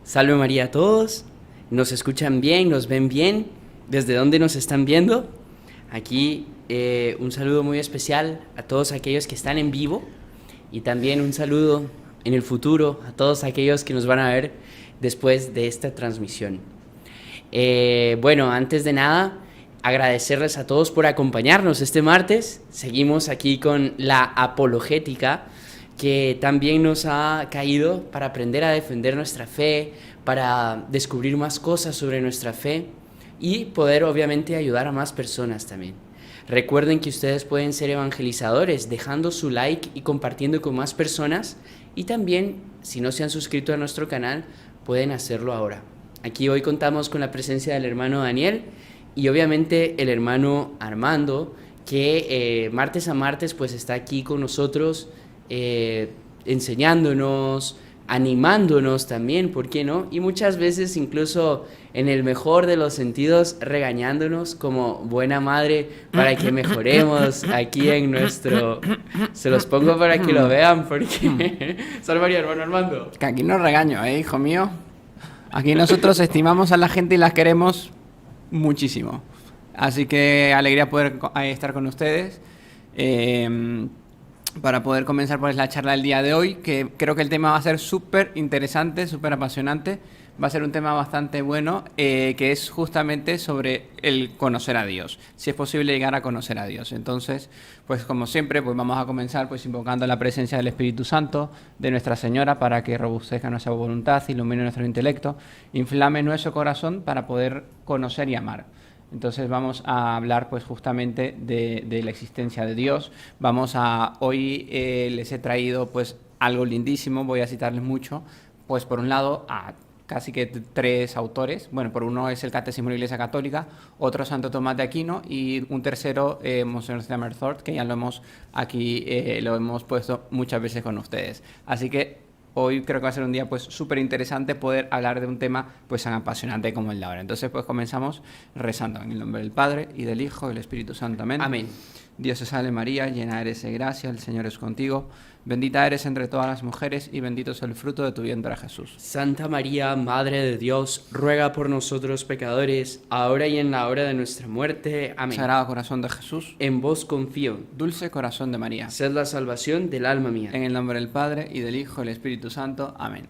Salve María a todos. ¿Nos escuchan bien? ¿Nos ven bien? ¿Desde dónde nos están viendo? Aquí un saludo muy especial a todos aquellos que están en vivo y también un saludo en el futuro a todos aquellos que nos van a ver después de esta transmisión. Bueno, antes de nada, agradecerles a todos por acompañarnos este martes. Seguimos aquí con la apologética, que también nos ha caído para aprender a defender nuestra fe, para descubrir más cosas sobre nuestra fe y poder obviamente ayudar a más personas también. Recuerden que ustedes pueden ser evangelizadores dejando su like y compartiendo con más personas, y también, si no se han suscrito a nuestro canal, pueden hacerlo ahora. Aquí hoy contamos con la presencia del hermano Daniel y obviamente el hermano Armando, que martes a martes pues está aquí con nosotros, enseñándonos, animándonos también, ¿por qué no? Y muchas veces incluso, en el mejor de los sentidos, regañándonos como buena madre para que mejoremos aquí en nuestro... Se los pongo para que lo vean porque... Salve María, hermano Armando. Que aquí no regaño, hijo mío. Aquí nosotros estimamos a la gente y las queremos muchísimo. Así que alegría poder estar con ustedes. Para poder comenzar pues la charla del día de hoy, que creo que el tema va a ser súper interesante, súper apasionante. Va a ser un tema bastante bueno, que es justamente sobre el conocer a Dios, si es posible llegar a conocer a Dios. Entonces, pues como siempre, pues vamos a comenzar pues invocando la presencia del Espíritu Santo, de Nuestra Señora, para que robustezca nuestra voluntad, ilumine nuestro intelecto, inflame nuestro corazón para poder conocer y amar. Entonces vamos a hablar pues justamente de la existencia de Dios. Hoy les he traído pues algo lindísimo, voy a citarles mucho, pues por un lado a casi que tres autores. Bueno, por uno es el Catecismo de la Iglesia Católica, otro Santo Tomás de Aquino y un tercero, Monseñor Stammerthorpe, que ya lo hemos puesto muchas veces con ustedes. Así que hoy creo que va a ser un día pues súper interesante poder hablar de un tema pues tan apasionante como el de ahora. Entonces pues comenzamos rezando en el nombre del Padre y del Hijo y del Espíritu Santo. Amén. Amén. Dios te salve María, llena eres de gracia, el Señor es contigo. Bendita eres entre todas las mujeres y bendito es el fruto de tu vientre, Jesús. Santa María, Madre de Dios, ruega por nosotros pecadores, ahora y en la hora de nuestra muerte. Amén. Sagrado corazón de Jesús, en vos confío. Dulce corazón de María, Sed la salvación del alma mía. en el nombre del Padre y del Hijo y del Espíritu Santo. Amén.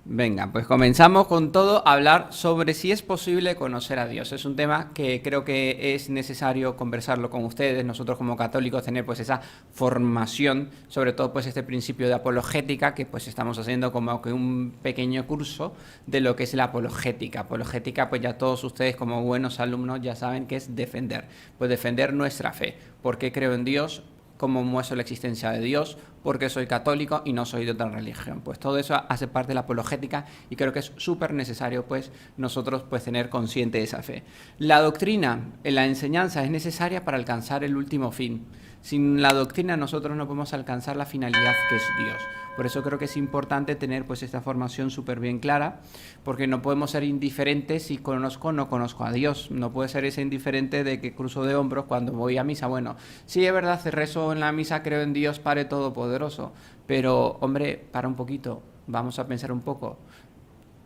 Venga, pues comenzamos con todo a hablar sobre si es posible conocer a Dios. Es un tema que creo que es necesario conversarlo con ustedes, nosotros como católicos tener pues esa formación, sobre todo pues este principio de apologética, que pues estamos haciendo como que un pequeño curso de lo que es la apologética. Apologética, pues ya todos ustedes como buenos alumnos ya saben que es defender, pues defender nuestra fe. ¿Por qué creo en Dios? ¿Cómo muestro la existencia de Dios? Porque soy católico y no soy de otra religión. Pues todo eso hace parte de la apologética y creo que es súper necesario pues nosotros pues tener consciente de esa fe. La doctrina, la enseñanza es necesaria para alcanzar el último fin. Sin la doctrina nosotros no podemos alcanzar la finalidad que es Dios. Por eso creo que es importante tener pues esta formación súper bien clara, porque no podemos ser indiferentes si conozco o no conozco a Dios. No puede ser ese indiferente de que cruzo de hombros cuando voy a misa. Bueno, sí es verdad, rezo en la misa, creo en Dios Padre Todopoderoso, pero hombre, para un poquito, vamos a pensar un poco.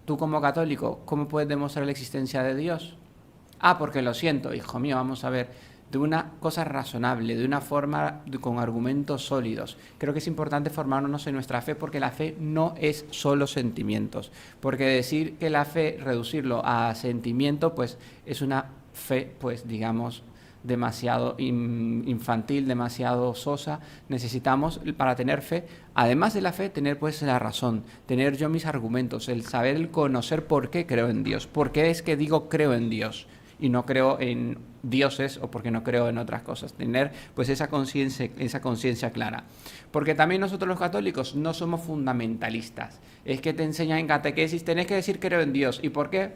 Tú como católico, ¿cómo puedes demostrar la existencia de Dios? Ah, porque lo siento, hijo mío, vamos a ver. De una cosa razonable, de una forma con argumentos sólidos. Creo que es importante formarnos en nuestra fe, porque la fe no es solo sentimientos. Porque decir que la fe, reducirlo a sentimiento, pues es una fe, pues digamos, demasiado infantil, demasiado sosa. Necesitamos, para tener fe, además de la fe, tener pues la razón, tener yo mis argumentos, el saber, el conocer por qué creo en Dios, por qué es que digo creo en Dios y no creo en dioses o porque no creo en otras cosas. Tener pues esa conciencia clara. Porque también nosotros los católicos no somos fundamentalistas. Es que te enseñan en catequesis, tenés que decir creo en Dios. ¿Y por qué?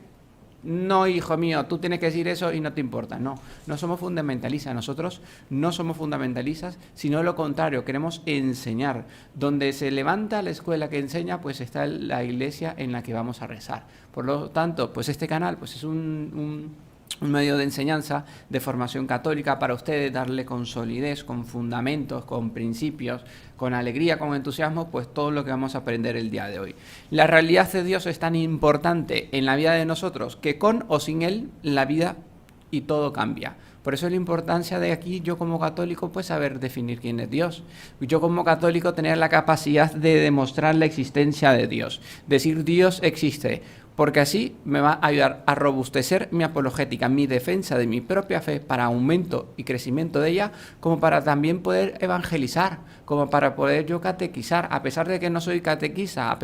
No, hijo mío, tú tienes que decir eso y no te importa. No, no somos fundamentalistas. Nosotros no somos fundamentalistas, sino lo contrario, queremos enseñar. Donde se levanta la escuela que enseña, pues está la iglesia en la que vamos a rezar. Por lo tanto, pues este canal pues es un medio de enseñanza, de formación católica para ustedes, darle con solidez, con fundamentos, con principios, con alegría, con entusiasmo, pues todo lo que vamos a aprender el día de hoy. La realidad de Dios es tan importante en la vida de nosotros que con o sin Él la vida y todo cambia. Por eso la importancia de aquí, yo como católico, pues saber definir quién es Dios. Yo como católico tener la capacidad de demostrar la existencia de Dios. Decir Dios existe. Porque así me va a ayudar a robustecer mi apologética, mi defensa de mi propia fe para aumento y crecimiento de ella, como para también poder evangelizar, como para poder yo catequizar, a pesar de que no soy catequista,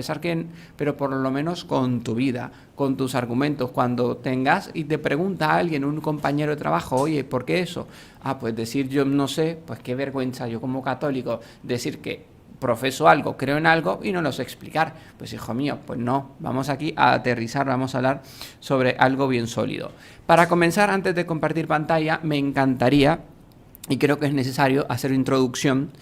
pero por lo menos con tu vida, con tus argumentos. Cuando tengas y te pregunta a alguien, un compañero de trabajo, oye, ¿por qué eso? Pues decir yo no sé, pues qué vergüenza yo como católico decir que profeso algo, creo en algo y no lo sé explicar. Pues hijo mío, pues no, vamos aquí a aterrizar, vamos a hablar sobre algo bien sólido. Para comenzar, antes de compartir pantalla, me encantaría, y creo que es necesario hacer introducción,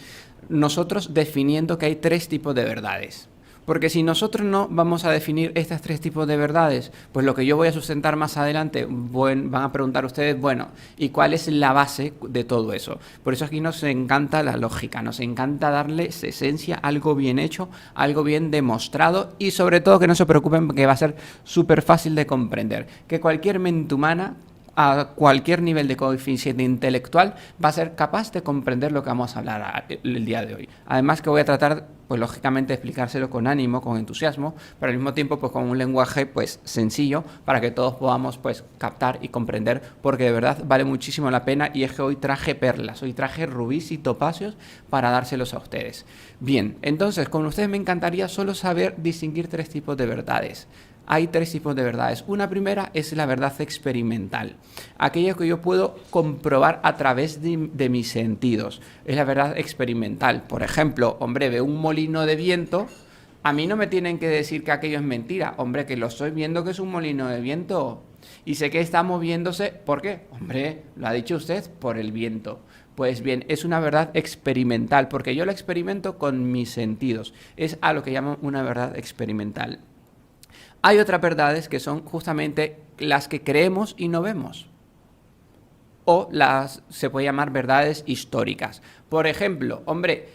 nosotros definiendo que hay 3 tipos de verdades. Porque si nosotros no vamos a definir estos 3 tipos de verdades, pues lo que yo voy a sustentar más adelante, van a preguntar ustedes, bueno, ¿y cuál es la base de todo eso? Por eso aquí nos encanta la lógica, nos encanta darles esencia, algo bien hecho, algo bien demostrado y sobre todo que no se preocupen que va a ser súper fácil de comprender. Que cualquier mente humana, a cualquier nivel de coeficiente intelectual, va a ser capaz de comprender lo que vamos a hablar el día de hoy. Además que voy a tratar, pues lógicamente, de explicárselo con ánimo, con entusiasmo, pero al mismo tiempo pues con un lenguaje pues sencillo para que todos podamos pues captar y comprender, porque de verdad vale muchísimo la pena y es que hoy traje perlas, hoy traje rubíes y topacios para dárselos a ustedes. Bien, entonces con ustedes me encantaría solo saber distinguir 3 tipos de verdades. Hay 3 tipos de verdades. Una primera es la verdad experimental, aquella que yo puedo comprobar a través de mis sentidos. Es la verdad experimental. Por ejemplo, hombre, veo un molino de viento, a mí no me tienen que decir que aquello es mentira. Hombre, que lo estoy viendo que es un molino de viento. Y sé que está moviéndose. ¿Por qué? Hombre, lo ha dicho usted, por el viento. Pues bien, es una verdad experimental, porque yo la experimento con mis sentidos. Es a lo que llaman una verdad experimental. Hay otras verdades que son justamente las que creemos y no vemos. O se puede llamar verdades históricas. Por ejemplo, hombre,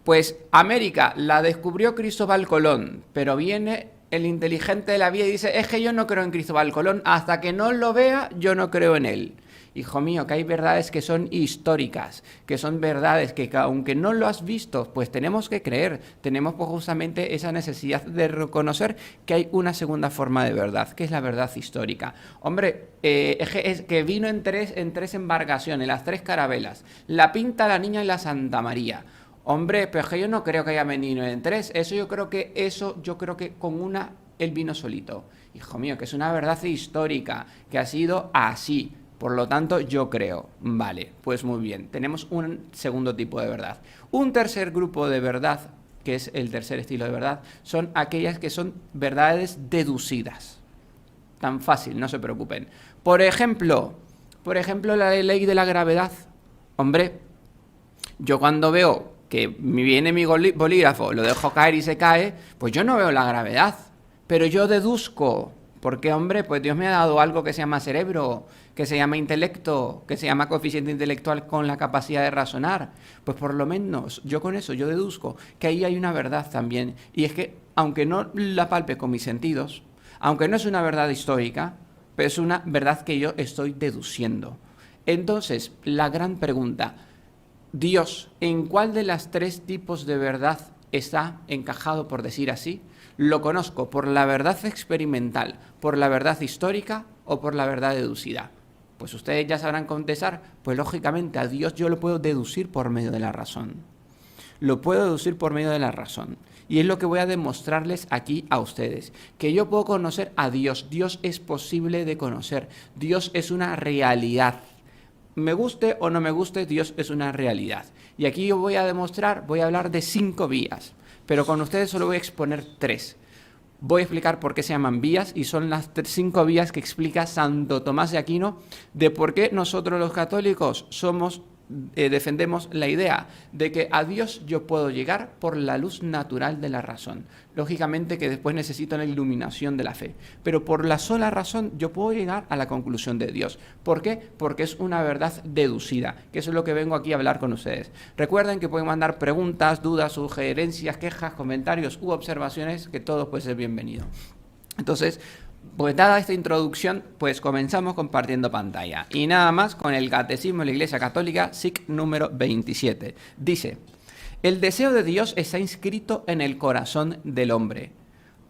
pues América la descubrió Cristóbal Colón, pero viene el inteligente de la vida y dice, es que yo no creo en Cristóbal Colón, hasta que no lo vea, yo no creo en él. Hijo mío, que hay verdades que son históricas, que son verdades que aunque no lo has visto, pues tenemos que creer, tenemos pues justamente esa necesidad de reconocer que hay una segunda forma de verdad, que es la verdad histórica. Hombre, es que vino en tres embarcaciones, las 3 carabelas, la Pinta, la Niña y la Santa María. Hombre, pero es que yo no creo que haya venido en 3, yo creo que con una él vino solito. Hijo mío, que es una verdad histórica, que ha sido así. Por lo tanto, yo creo. Vale, pues muy bien. Tenemos un segundo tipo de verdad. Un tercer grupo de verdad, que es el tercer estilo de verdad, son aquellas que son verdades deducidas. Tan fácil, no se preocupen. Por ejemplo, la ley de la gravedad. Hombre, yo cuando veo que me viene mi bolígrafo, lo dejo caer y se cae, pues yo no veo la gravedad. Pero yo deduzco. Porque, hombre, pues Dios me ha dado algo que se llama cerebro, que se llama intelecto, que se llama coeficiente intelectual con la capacidad de razonar. Pues por lo menos yo con eso, yo deduzco que ahí hay una verdad también. Y es que, aunque no la palpe con mis sentidos, aunque no es una verdad histórica, pero es una verdad que yo estoy deduciendo. Entonces, la gran pregunta, Dios, ¿en cuál de las 3 tipos de verdad está encajado, por decir así? ¿Lo conozco por la verdad experimental, por la verdad histórica o por la verdad deducida? Pues ustedes ya sabrán contestar, pues lógicamente a Dios yo lo puedo deducir por medio de la razón. Lo puedo deducir por medio de la razón. Y es lo que voy a demostrarles aquí a ustedes, que yo puedo conocer a Dios. Dios es posible de conocer. Dios es una realidad. Me guste o no me guste, Dios es una realidad. Y aquí yo voy a hablar de 5 vías. Pero con ustedes solo voy a exponer 3. Voy a explicar por qué se llaman vías y son las 5 vías que explica Santo Tomás de Aquino de por qué nosotros los católicos somos defendemos la idea de que a Dios yo puedo llegar por la luz natural de la razón. Lógicamente que después necesito la iluminación de la fe, pero por la sola razón yo puedo llegar a la conclusión de Dios. ¿Por qué? Porque es una verdad deducida, que eso es lo que vengo aquí a hablar con ustedes. Recuerden que pueden mandar preguntas, dudas, sugerencias, quejas, comentarios u observaciones, que todo puede ser bienvenido. Entonces, pues dada esta introducción, pues comenzamos compartiendo pantalla. Y nada más con el Catecismo de la Iglesia Católica, SIC número 27. Dice: el deseo de Dios está inscrito en el corazón del hombre,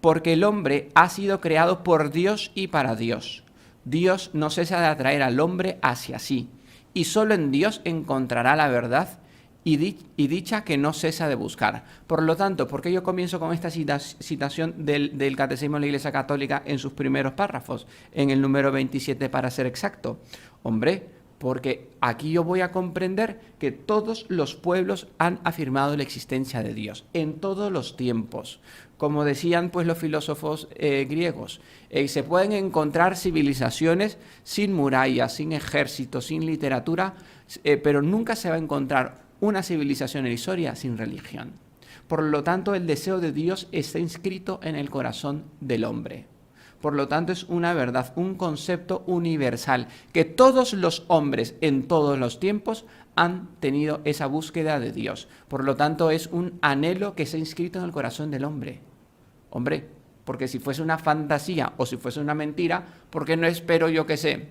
porque el hombre ha sido creado por Dios y para Dios. Dios no cesa de atraer al hombre hacia sí, y solo en Dios encontrará la verdad y dicha que no cesa de buscar. Por lo tanto, ¿por qué yo comienzo con esta citación del Catecismo de la Iglesia Católica en sus primeros párrafos, en el número 27 para ser exacto? Hombre, porque aquí yo voy a comprender que todos los pueblos han afirmado la existencia de Dios, en todos los tiempos. Como decían pues los filósofos griegos, se pueden encontrar civilizaciones sin murallas, sin ejércitos, sin literatura, pero nunca se va a encontrar una civilización en la historia sin religión. Por lo tanto, el deseo de Dios está inscrito en el corazón del hombre. Por lo tanto, es una verdad, un concepto universal, que todos los hombres en todos los tiempos han tenido esa búsqueda de Dios. Por lo tanto, es un anhelo que está inscrito en el corazón del hombre. Hombre, porque si fuese una fantasía o si fuese una mentira, ¿por qué no espero, yo qué sé,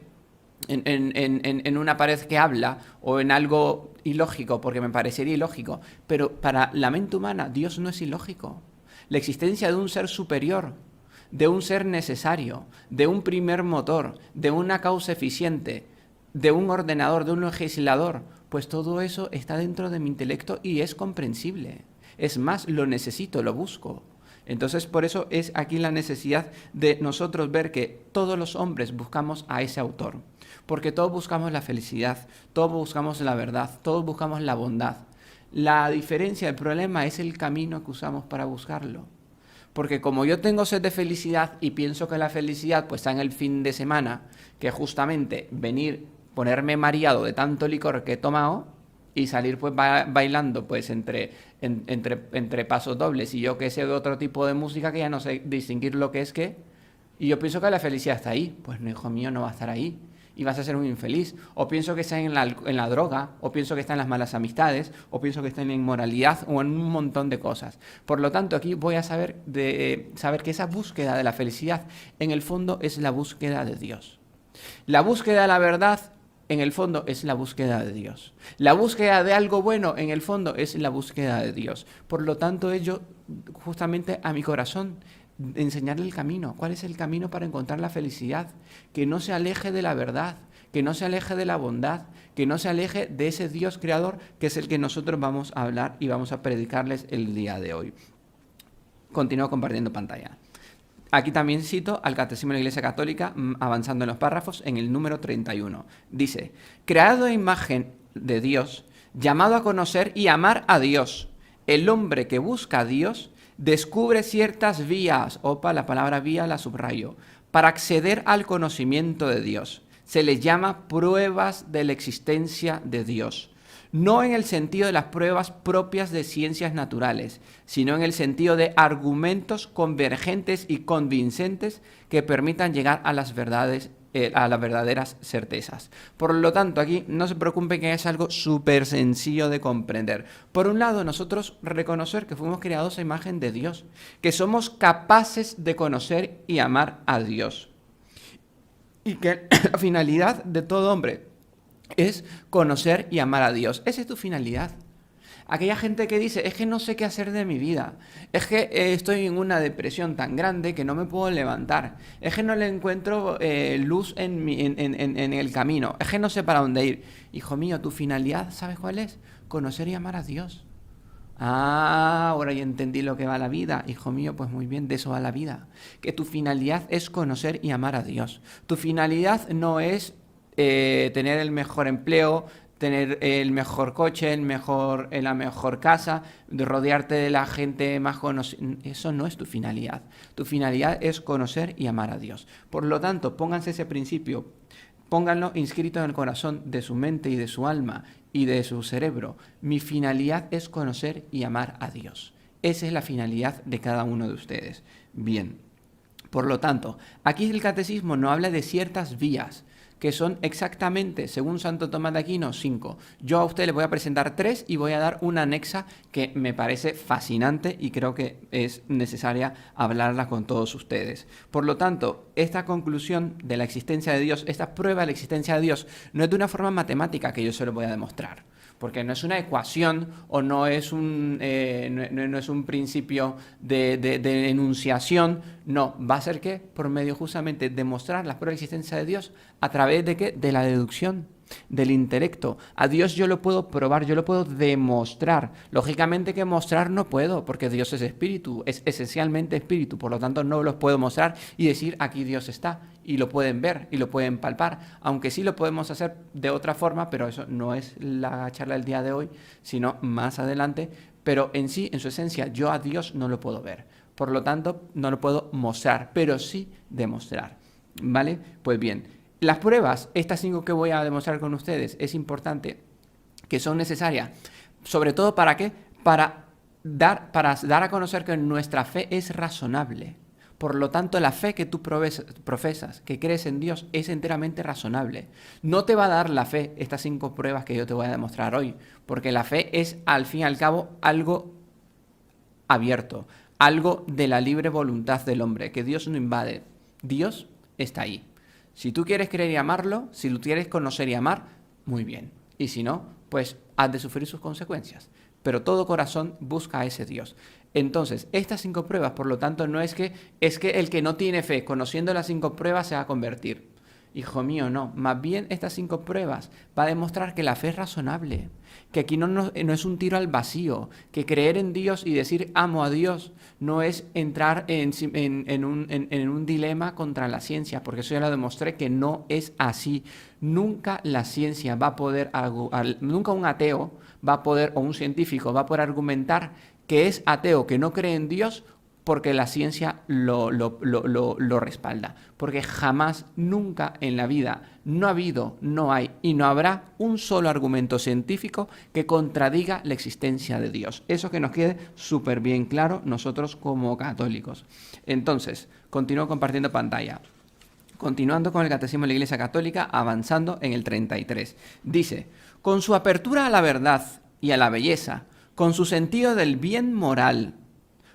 en una pared que habla o en algo ilógico, porque me parecería ilógico? Pero para la mente humana Dios no es ilógico. La existencia de un ser superior, de un ser necesario, de un primer motor, de una causa eficiente, de un ordenador, de un legislador, pues todo eso está dentro de mi intelecto y es comprensible. Es más, lo necesito, lo busco. Entonces, por eso es aquí la necesidad de nosotros ver que todos los hombres buscamos a ese autor. Porque todos buscamos la felicidad, todos buscamos la verdad, todos buscamos la bondad. La diferencia, el problema es el camino que usamos para buscarlo. Porque como yo tengo sed de felicidad y pienso que la felicidad pues está en el fin de semana, que justamente ponerme mareado de tanto licor que he tomado y salir pues bailando pues entre pasos dobles y yo que sé de otro tipo de música que ya no sé distinguir lo que es qué, y yo pienso que la felicidad está ahí. Pues no, hijo mío, no va a estar ahí. Y vas a ser muy infeliz. O pienso que está en la droga, o pienso que está en las malas amistades, o pienso que está en la inmoralidad, o en un montón de cosas. Por lo tanto, aquí voy a saber que esa búsqueda de la felicidad, en el fondo, es la búsqueda de Dios. La búsqueda de la verdad, en el fondo, es la búsqueda de Dios. La búsqueda de algo bueno, en el fondo, es la búsqueda de Dios. Por lo tanto, ello, justamente a mi corazón, enseñarle el camino. ¿Cuál es el camino para encontrar la felicidad? Que no se aleje de la verdad, que no se aleje de la bondad, que no se aleje de ese Dios creador, que es el que nosotros vamos a hablar y vamos a predicarles el día de hoy. Continúo compartiendo pantalla. Aquí también cito al Catecismo de la Iglesia Católica, avanzando en los párrafos, en el número 31. Dice: creado a imagen de Dios, llamado a conocer y amar a Dios, el hombre que busca a Dios descubre ciertas vías, la palabra vía la subrayo, para acceder al conocimiento de Dios. Se les llama pruebas de la existencia de Dios. No en el sentido de las pruebas propias de ciencias naturales, sino en el sentido de argumentos convergentes y convincentes que permitan llegar a las verdades, a las verdaderas certezas. Por lo tanto, aquí no se preocupen, que es algo súper sencillo de comprender. Por un lado, nosotros reconocer que fuimos creados a imagen de Dios, que somos capaces de conocer y amar a Dios. Y que la finalidad de todo hombre es conocer y amar a Dios. Esa es tu finalidad. Aquella gente que dice: es que no sé qué hacer de mi vida, es que estoy en una depresión tan grande que no me puedo levantar, es que no le encuentro luz en el camino, es que no sé para dónde ir. Hijo mío, tu finalidad, ¿sabes cuál es? Conocer y amar a Dios. Ah, ahora ya entendí lo que va la vida. Hijo mío, pues muy bien, de eso va la vida. Que tu finalidad es conocer y amar a Dios. Tu finalidad no es tener el mejor empleo, tener el mejor coche, la mejor casa, de rodearte de la gente más conocida. Eso no es tu finalidad. Tu finalidad es conocer y amar a Dios. Por lo tanto, pónganse ese principio, pónganlo inscrito en el corazón de su mente y de su alma, y de su cerebro. Mi finalidad es conocer y amar a Dios. Esa es la finalidad de cada uno de ustedes. Bien, por lo tanto, aquí el catecismo no habla de ciertas vías, que son exactamente, según Santo Tomás de Aquino, 5. Yo a usted le voy a presentar 3 y voy a dar una anexa que me parece fascinante y creo que es necesaria hablarla con todos ustedes. Por lo tanto, esta conclusión de la existencia de Dios, esta prueba de la existencia de Dios, no es de una forma matemática que yo se lo voy a demostrar, porque no es una ecuación o no es un principio de enunciación. No, va a ser que por medio justamente de mostrar la prueba de existencia de Dios a través de ¿qué? De la deducción, del intelecto. A Dios yo lo puedo probar, yo lo puedo demostrar. Lógicamente que mostrar no puedo, porque Dios es espíritu, es esencialmente espíritu, por lo tanto no los puedo mostrar y decir aquí Dios está, y lo pueden ver y lo pueden palpar, aunque sí lo podemos hacer de otra forma, pero eso no es la charla del día de hoy, sino más adelante. Pero en sí, en su esencia, yo a Dios no lo puedo ver, por lo tanto no lo puedo mostrar, pero sí demostrar, ¿vale? Pues bien, las pruebas, estas 5 que voy a demostrar con ustedes, es importante que son necesarias, sobre todo ¿para qué? Para dar a conocer que nuestra fe es razonable. Por lo tanto, la fe que tú profesas, que crees en Dios, es enteramente razonable. No te va a dar la fe estas 5 pruebas que yo te voy a demostrar hoy, porque la fe es, al fin y al cabo, algo abierto, algo de la libre voluntad del hombre, que Dios no invade. Dios está ahí. Si tú quieres creer y amarlo, si tú quieres conocer y amar, muy bien. Y si no, pues has de sufrir sus consecuencias. Pero todo corazón busca a ese Dios. Entonces, estas 5 pruebas, por lo tanto, no es que el que no tiene fe, conociendo las 5 pruebas, se va a convertir. Hijo mío, no. Más bien, estas 5 pruebas va a demostrar que la fe es razonable, que aquí no es un tiro al vacío, que creer en Dios y decir amo a Dios no es entrar en un dilema contra la ciencia, porque eso ya lo demostré que no es así. Nunca la ciencia va a poder, nunca un ateo va a poder, o un científico va a poder argumentar que es ateo, que no cree en Dios, porque la ciencia lo respalda. Porque jamás, nunca en la vida no ha habido, no hay y no habrá un solo argumento científico que contradiga la existencia de Dios. Eso que nos quede súper bien claro nosotros como católicos. Entonces, continúo compartiendo pantalla. Continuando con el Catecismo de la Iglesia Católica, avanzando en el 33. Dice, con su apertura a la verdad y a la belleza, con su sentido del bien moral,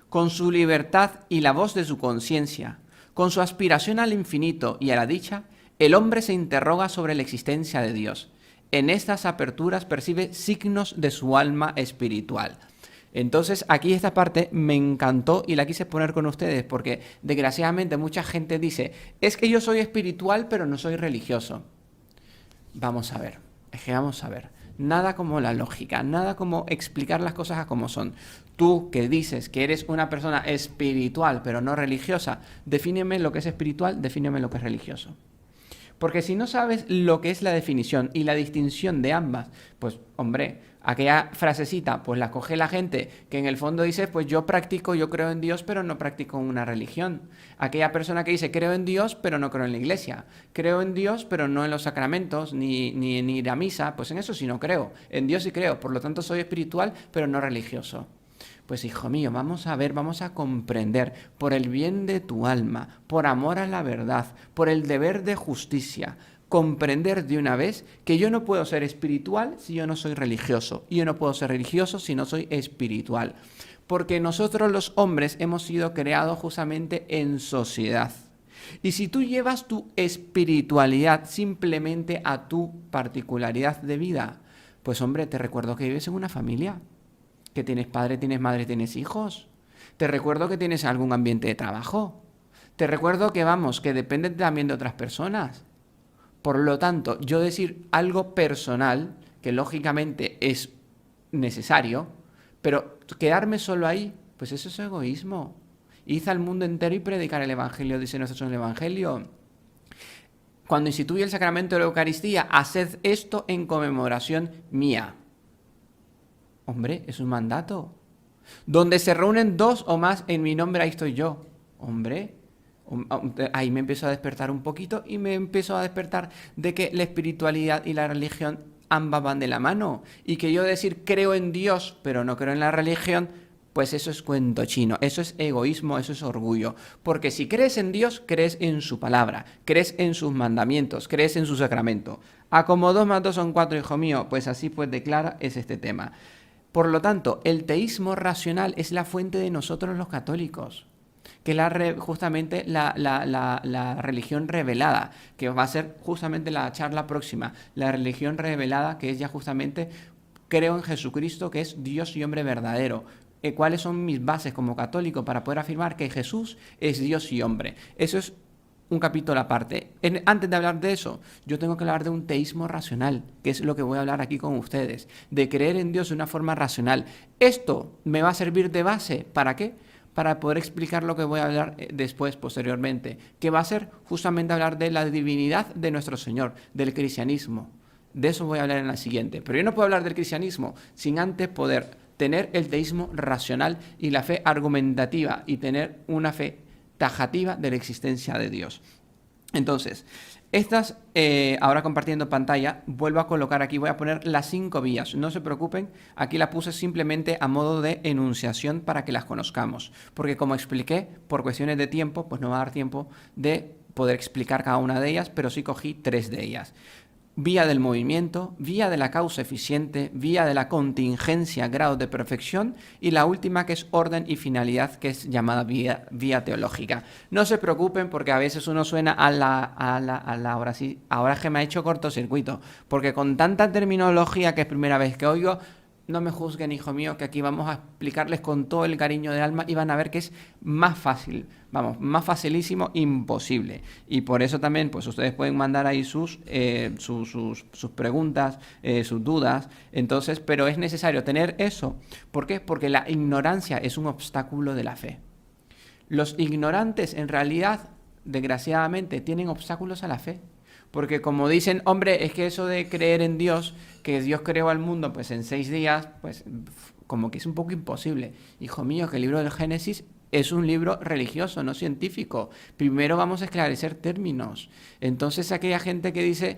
con su libertad y la voz de su conciencia, con su aspiración al infinito y a la dicha, el hombre se interroga sobre la existencia de Dios. En estas aperturas percibe signos de su alma espiritual. Entonces, aquí esta parte me encantó y la quise poner con ustedes porque, desgraciadamente, mucha gente dice, es que yo soy espiritual pero no soy religioso. Vamos a ver, vamos a ver. Nada como la lógica, nada como explicar las cosas a como son. Tú que dices que eres una persona espiritual pero no religiosa, defíneme lo que es espiritual, defíneme lo que es religioso. Porque si no sabes lo que es la definición y la distinción de ambas, pues hombre, aquella frasecita pues la coge la gente que en el fondo dice pues yo creo en Dios pero no practico una religión. Aquella persona que dice creo en Dios pero no creo en la iglesia. Creo en Dios pero no en los sacramentos ni ir a misa, pues en eso sí no creo. En Dios sí creo, por lo tanto soy espiritual pero no religioso. Pues hijo mío, vamos a ver, vamos a comprender, por el bien de tu alma, por amor a la verdad, por el deber de justicia, comprender de una vez que yo no puedo ser espiritual si yo no soy religioso, y yo no puedo ser religioso si no soy espiritual, porque nosotros los hombres hemos sido creados justamente en sociedad. Y si tú llevas tu espiritualidad simplemente a tu particularidad de vida, pues hombre, te recuerdo que vives en una familia, que tienes padre, tienes madre, tienes hijos. Te recuerdo que tienes algún ambiente de trabajo. Te recuerdo que que dependes también de otras personas. Por lo tanto, yo decir algo personal, que lógicamente es necesario, pero quedarme solo ahí, pues eso es egoísmo. Id al mundo entero y predicar el Evangelio, dice nuestro en el Evangelio. Cuando instituye el sacramento de la Eucaristía, haced esto en conmemoración mía. Hombre, es un mandato. Donde se reúnen 2 o más en mi nombre, ahí estoy yo. Hombre, ahí me empiezo a despertar un poquito y me empiezo a despertar de que la espiritualidad y la religión ambas van de la mano, y que yo decir creo en Dios pero no creo en la religión, pues eso es cuento chino, eso es egoísmo, eso es orgullo. Porque si crees en Dios, crees en su palabra, crees en sus mandamientos, crees en su sacramento. A como 2 más 2 son 4, hijo mío, pues así pues declara es este tema. Por lo tanto, el teísmo racional es la fuente de nosotros los católicos, que es justamente la religión revelada, que va a ser justamente la charla próxima, la religión revelada, que es ya justamente creo en Jesucristo, que es Dios y hombre verdadero. ¿Cuáles son mis bases como católico para poder afirmar que Jesús es Dios y hombre? Eso es un capítulo aparte. Antes de hablar de eso, yo tengo que hablar de un teísmo racional, que es lo que voy a hablar aquí con ustedes, de creer en Dios de una forma racional. Esto me va a servir de base, ¿para qué? Para poder explicar lo que voy a hablar después, posteriormente, que va a ser justamente hablar de la divinidad de nuestro Señor, del cristianismo. De eso voy a hablar en la siguiente. Pero yo no puedo hablar del cristianismo sin antes poder tener el teísmo racional y la fe argumentativa y tener una fe tajativa de la existencia de Dios. Entonces, ahora compartiendo pantalla, vuelvo a colocar aquí, voy a poner las 5 vías. No se preocupen, aquí la puse simplemente a modo de enunciación para que las conozcamos. Porque como expliqué, por cuestiones de tiempo, pues no va a dar tiempo de poder explicar cada una de ellas, pero sí cogí 3 de ellas. Vía del movimiento, vía de la causa eficiente, vía de la contingencia, grado de perfección, y la última que es orden y finalidad, que es llamada vía teológica. No se preocupen porque a veces uno suena ahora sí, ahora que me ha hecho cortocircuito, porque con tanta terminología que es primera vez que oigo, no me juzguen, hijo mío, que aquí vamos a explicarles con todo el cariño de alma y van a ver que es más fácil, vamos, más facilísimo, imposible. Y por eso también, pues ustedes pueden mandar ahí sus preguntas, sus dudas. Entonces, pero es necesario tener eso. ¿Por qué? Porque la ignorancia es un obstáculo de la fe. Los ignorantes, en realidad, desgraciadamente, tienen obstáculos a la fe. Porque como dicen, hombre, es que eso de creer en Dios, que Dios creó al mundo pues en 6 días, pues como que es un poco imposible. Hijo mío, que el libro del Génesis es un libro religioso, no científico. Primero vamos a esclarecer términos. Entonces aquella gente que dice,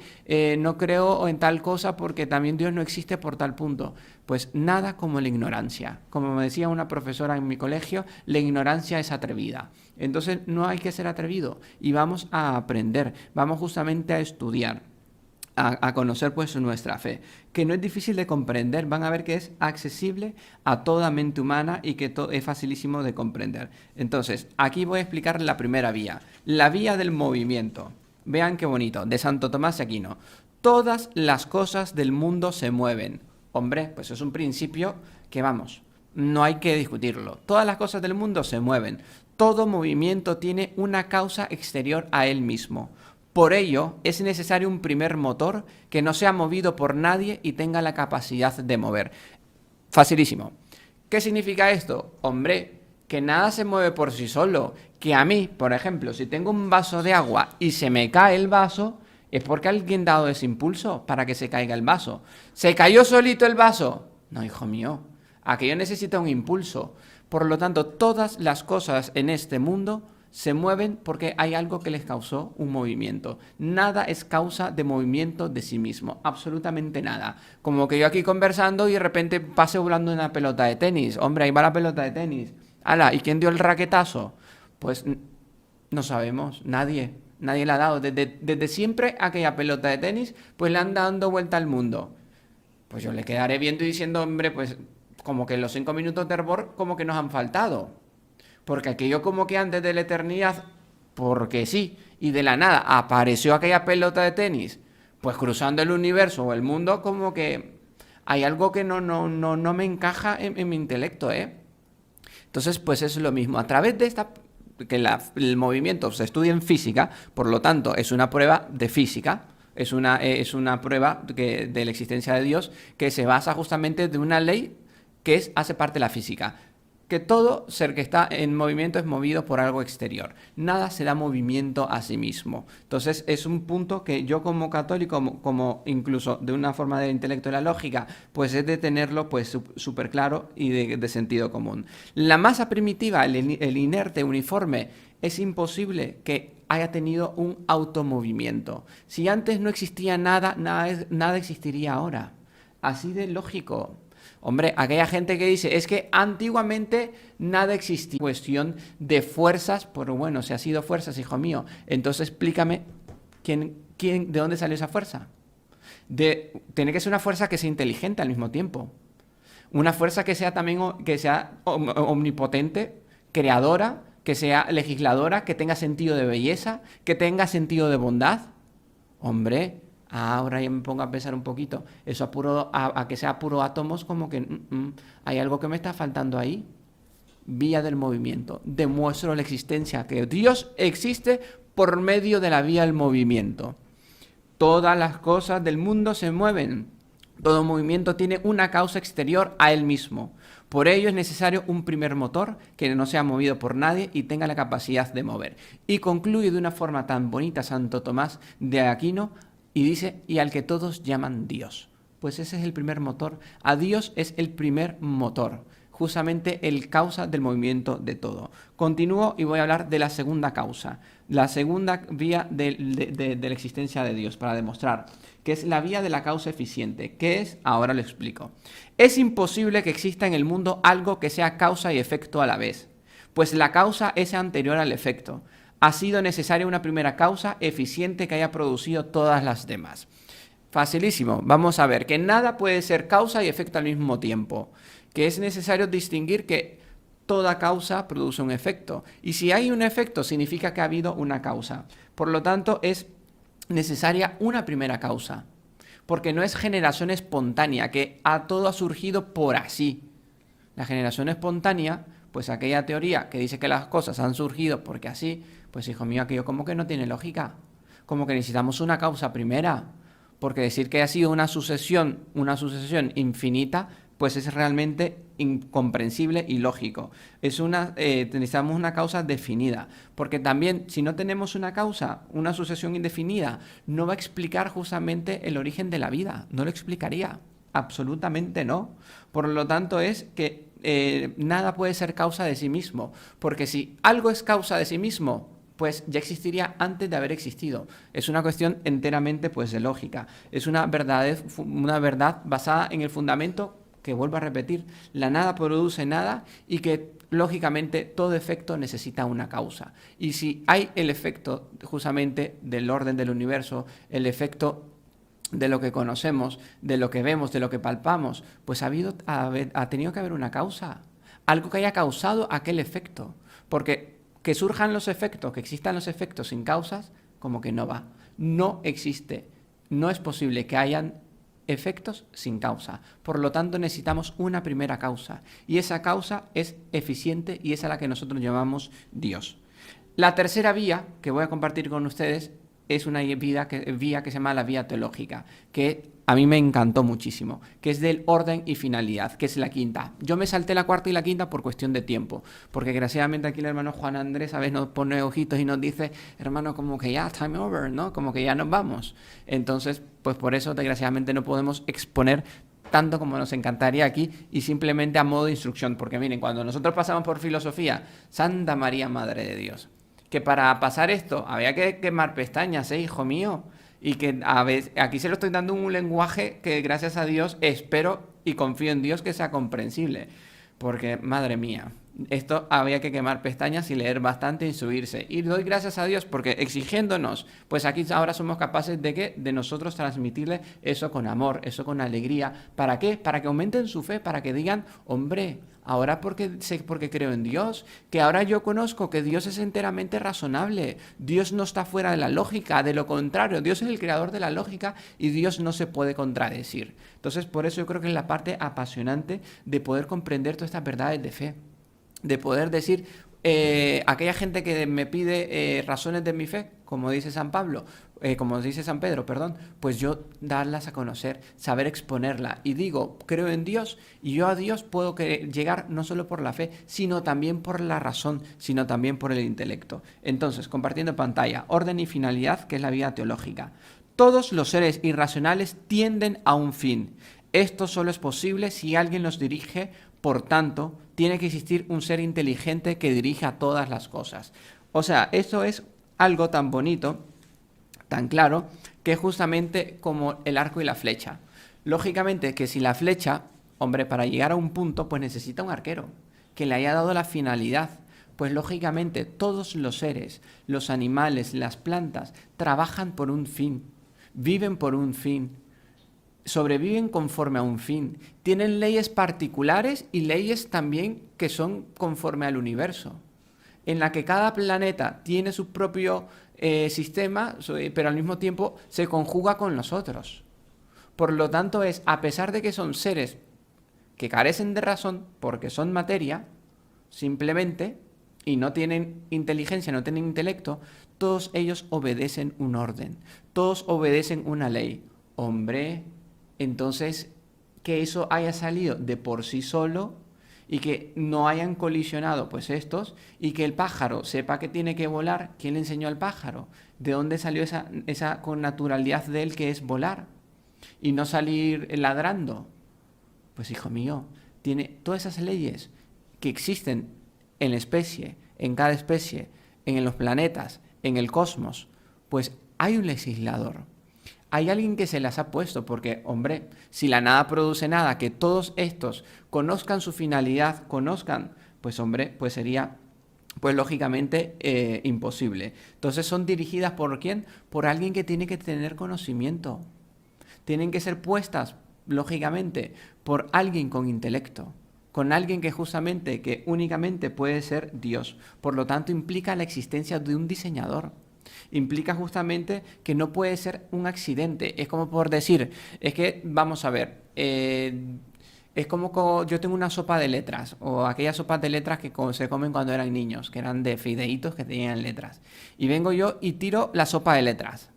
no creo en tal cosa porque también Dios no existe por tal punto. Pues nada como la ignorancia. Como me decía una profesora en mi colegio, la ignorancia es atrevida. Entonces no hay que ser atrevido y vamos a aprender, vamos justamente a estudiar, a conocer pues nuestra fe, que no es difícil de comprender, van a ver que es accesible a toda mente humana y que es facilísimo de comprender. Entonces, aquí voy a explicar la primera vía, la vía del movimiento. Vean qué bonito, de Santo Tomás de Aquino. Todas las cosas del mundo se mueven. Hombre, pues es un principio que vamos, no hay que discutirlo. Todas las cosas del mundo se mueven. Todo movimiento tiene una causa exterior a él mismo. Por ello, es necesario un primer motor que no sea movido por nadie y tenga la capacidad de mover. Facilísimo. ¿Qué significa esto? Hombre, que nada se mueve por sí solo. Que a mí, por ejemplo, si tengo un vaso de agua y se me cae el vaso, es porque alguien ha dado ese impulso para que se caiga el vaso. ¿Se cayó solito el vaso? No, hijo mío. Aquello necesita un impulso. Por lo tanto, todas las cosas en este mundo se mueven porque hay algo que les causó un movimiento. Nada es causa de movimiento de sí mismo, absolutamente nada. Como que yo aquí conversando y de repente pase volando una pelota de tenis. Hombre, ahí va la pelota de tenis. ¡Hala! ¿Y quién dio el raquetazo? Pues no sabemos, nadie le ha dado. Desde siempre aquella pelota de tenis, pues le han dando vuelta al mundo. Pues yo le quedaré viendo y diciendo, hombre, pues como que los 5 minutos de hervor como que nos han faltado. Porque aquello como que antes de la eternidad, porque sí, y de la nada apareció aquella pelota de tenis, pues cruzando el universo o el mundo, como que hay algo que no me encaja en mi intelecto, ¿eh? Entonces, pues es lo mismo. A través de el movimiento se estudia en física, por lo tanto, es una prueba de física, es una prueba de la existencia de Dios que se basa justamente de una ley que hace parte de la física. Que todo ser que está en movimiento es movido por algo exterior. Nada se da movimiento a sí mismo. Entonces es un punto que yo como católico, como incluso de una forma del intelecto y la lógica, pues es de tenerlo pues súper claro y de sentido común. La masa primitiva, el inerte uniforme, es imposible que haya tenido un automovimiento. Si antes no existía nada, nada existiría ahora. Así de lógico. Hombre, aquella gente que dice, es que antiguamente nada existía. Cuestión de fuerzas, pero bueno, si ha sido fuerzas, hijo mío, entonces explícame de dónde salió esa fuerza. Tiene que ser una fuerza que sea inteligente al mismo tiempo. Una fuerza que sea también omnipotente, creadora, que sea legisladora, que tenga sentido de belleza, que tenga sentido de bondad. Hombre, ahora ya me pongo a pensar un poquito. Eso a que sea puro átomos, como que hay algo que me está faltando ahí. Vía del movimiento. Demuestro la existencia, que Dios existe por medio de la vía del movimiento. Todas las cosas del mundo se mueven. Todo movimiento tiene una causa exterior a él mismo. Por ello es necesario un primer motor que no sea movido por nadie y tenga la capacidad de mover. Y concluye de una forma tan bonita Santo Tomás de Aquino y dice, y al que todos llaman Dios. Pues ese es el primer motor. A Dios es el primer motor, justamente el causa del movimiento de todo. Continúo y voy a hablar de la segunda causa, la segunda vía de la existencia de Dios para demostrar que es la vía de la causa eficiente. ¿Qué es? Ahora lo explico. Es imposible que exista en el mundo algo que sea causa y efecto a la vez, pues la causa es anterior al efecto. Ha sido necesaria una primera causa eficiente que haya producido todas las demás. Facilísimo. Vamos a ver que nada puede ser causa y efecto al mismo tiempo, que es necesario distinguir que toda causa produce un efecto. Y si hay un efecto, significa que ha habido una causa. Por lo tanto, es necesaria una primera causa, porque no es generación espontánea, que todo ha surgido por así. La generación espontánea, pues aquella teoría que dice que las cosas han surgido porque así, pues hijo mío, aquello como que no tiene lógica, como que necesitamos una causa primera, porque decir que ha sido una sucesión infinita, pues es realmente incomprensible y lógico. Necesitamos una causa definida, porque también si no tenemos una causa, una sucesión indefinida, no va a explicar justamente el origen de la vida, no lo explicaría, absolutamente no. Por lo tanto es que nada puede ser causa de sí mismo, porque si algo es causa de sí mismo, pues ya existiría antes de haber existido. Es una cuestión enteramente pues de lógica, es una verdad basada en el fundamento que vuelvo a repetir, la nada produce nada y que lógicamente todo efecto necesita una causa. Y si hay el efecto justamente del orden del universo, el efecto de lo que conocemos, de lo que vemos, de lo que palpamos, pues ha tenido que haber una causa, algo que haya causado aquel efecto. Porque que surjan los efectos, que existan los efectos sin causas, como que no va. No existe, no es posible que hayan efectos sin causa. Por lo tanto, necesitamos una primera causa. Y esa causa es eficiente y es a la que nosotros llamamos Dios. La tercera vía que voy a compartir con ustedes es una vía que se llama la vía teológica, que a mí me encantó muchísimo, que es del orden y finalidad, que es la quinta. Yo me salté la cuarta y la quinta por cuestión de tiempo, porque desgraciadamente aquí el hermano Juan Andrés a veces nos pone ojitos y nos dice, hermano, como que ya, time over, ¿no? Como que ya nos vamos. Entonces, pues por eso desgraciadamente no podemos exponer tanto como nos encantaría aquí y simplemente a modo de instrucción, porque miren, cuando nosotros pasamos por filosofía, Santa María, Madre de Dios, que para pasar esto había que quemar pestañas, hijo mío, y que a veces, aquí se lo estoy dando un lenguaje que gracias a Dios espero y confío en Dios que sea comprensible, porque madre mía, esto había que quemar pestañas y leer bastante y subirse. Y doy gracias a Dios porque exigiéndonos, pues aquí ahora somos capaces de nosotros transmitirle eso con amor, eso con alegría. ¿Para qué? Para que aumenten su fe, para que digan, hombre, ahora porque creo en Dios, que ahora yo conozco que Dios es enteramente razonable, Dios no está fuera de la lógica, de lo contrario, Dios es el creador de la lógica y Dios no se puede contradecir. Entonces, por eso yo creo que es la parte apasionante de poder comprender todas estas verdades de fe, de poder decir, aquella gente que me pide razones de mi fe, como dice San Pedro, pues yo darlas a conocer, saber exponerla. Y digo, creo en Dios y yo a Dios puedo llegar no solo por la fe, sino también por la razón, sino también por el intelecto. Entonces, compartiendo pantalla, orden y finalidad, que es la vida teológica. Todos los seres irracionales tienden a un fin. Esto solo es posible si alguien los dirige. Por tanto, tiene que existir un ser inteligente que dirija todas las cosas. O sea, esto es algo tan bonito, tan claro, que es justamente como el arco y la flecha. Lógicamente que si la flecha, hombre, para llegar a un punto, pues necesita un arquero que le haya dado la finalidad. Pues lógicamente todos los seres, los animales, las plantas, trabajan por un fin, viven por un fin, sobreviven conforme a un fin, tienen leyes particulares y leyes también que son conforme al universo, en la que cada planeta tiene su propio sistema, pero al mismo tiempo se conjuga con los otros. Por lo tanto a pesar de que son seres que carecen de razón porque son materia, simplemente, y no tienen inteligencia, no tienen intelecto, todos ellos obedecen un orden, todos obedecen una ley. Hombre, entonces, que eso haya salido de por sí solo y que no hayan colisionado pues estos, y que el pájaro sepa que tiene que volar, ¿quién le enseñó al pájaro? ¿De dónde salió esa connaturalidad de él que es volar? Y no salir ladrando. Pues hijo mío, tiene todas esas leyes que existen en la especie, en cada especie, en los planetas, en el cosmos, pues hay un legislador. Hay alguien que se las ha puesto, porque, hombre, si la nada produce nada, que todos estos conozcan su finalidad, conozcan, pues hombre, pues sería, pues lógicamente, imposible. Entonces son dirigidas ¿por quién? Por alguien que tiene que tener conocimiento. Tienen que ser puestas, lógicamente, por alguien con intelecto, con alguien que justamente, que únicamente puede ser Dios. Por lo tanto, implica la existencia de un diseñador. Implica justamente que no puede ser un accidente. Es como por decir, es que, vamos a ver, es como yo tengo una sopa de letras, o aquellas sopas de letras que se comen cuando eran niños, que eran de fideitos que tenían letras. Y vengo yo y tiro la sopa de letras.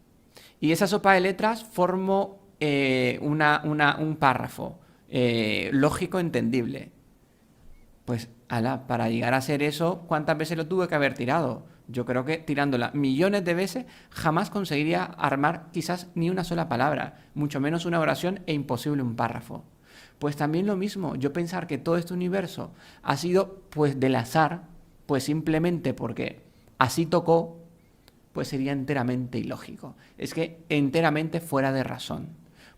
Y esa sopa de letras formo un párrafo lógico, entendible. Pues, para llegar a hacer eso, ¿cuántas veces lo tuve que haber tirado? Yo creo que tirándola millones de veces jamás conseguiría armar quizás ni una sola palabra, mucho menos una oración, e imposible un párrafo. Pues también lo mismo, yo pensar que todo este universo ha sido pues del azar, pues simplemente porque así tocó, pues sería enteramente ilógico. Es que enteramente fuera de razón.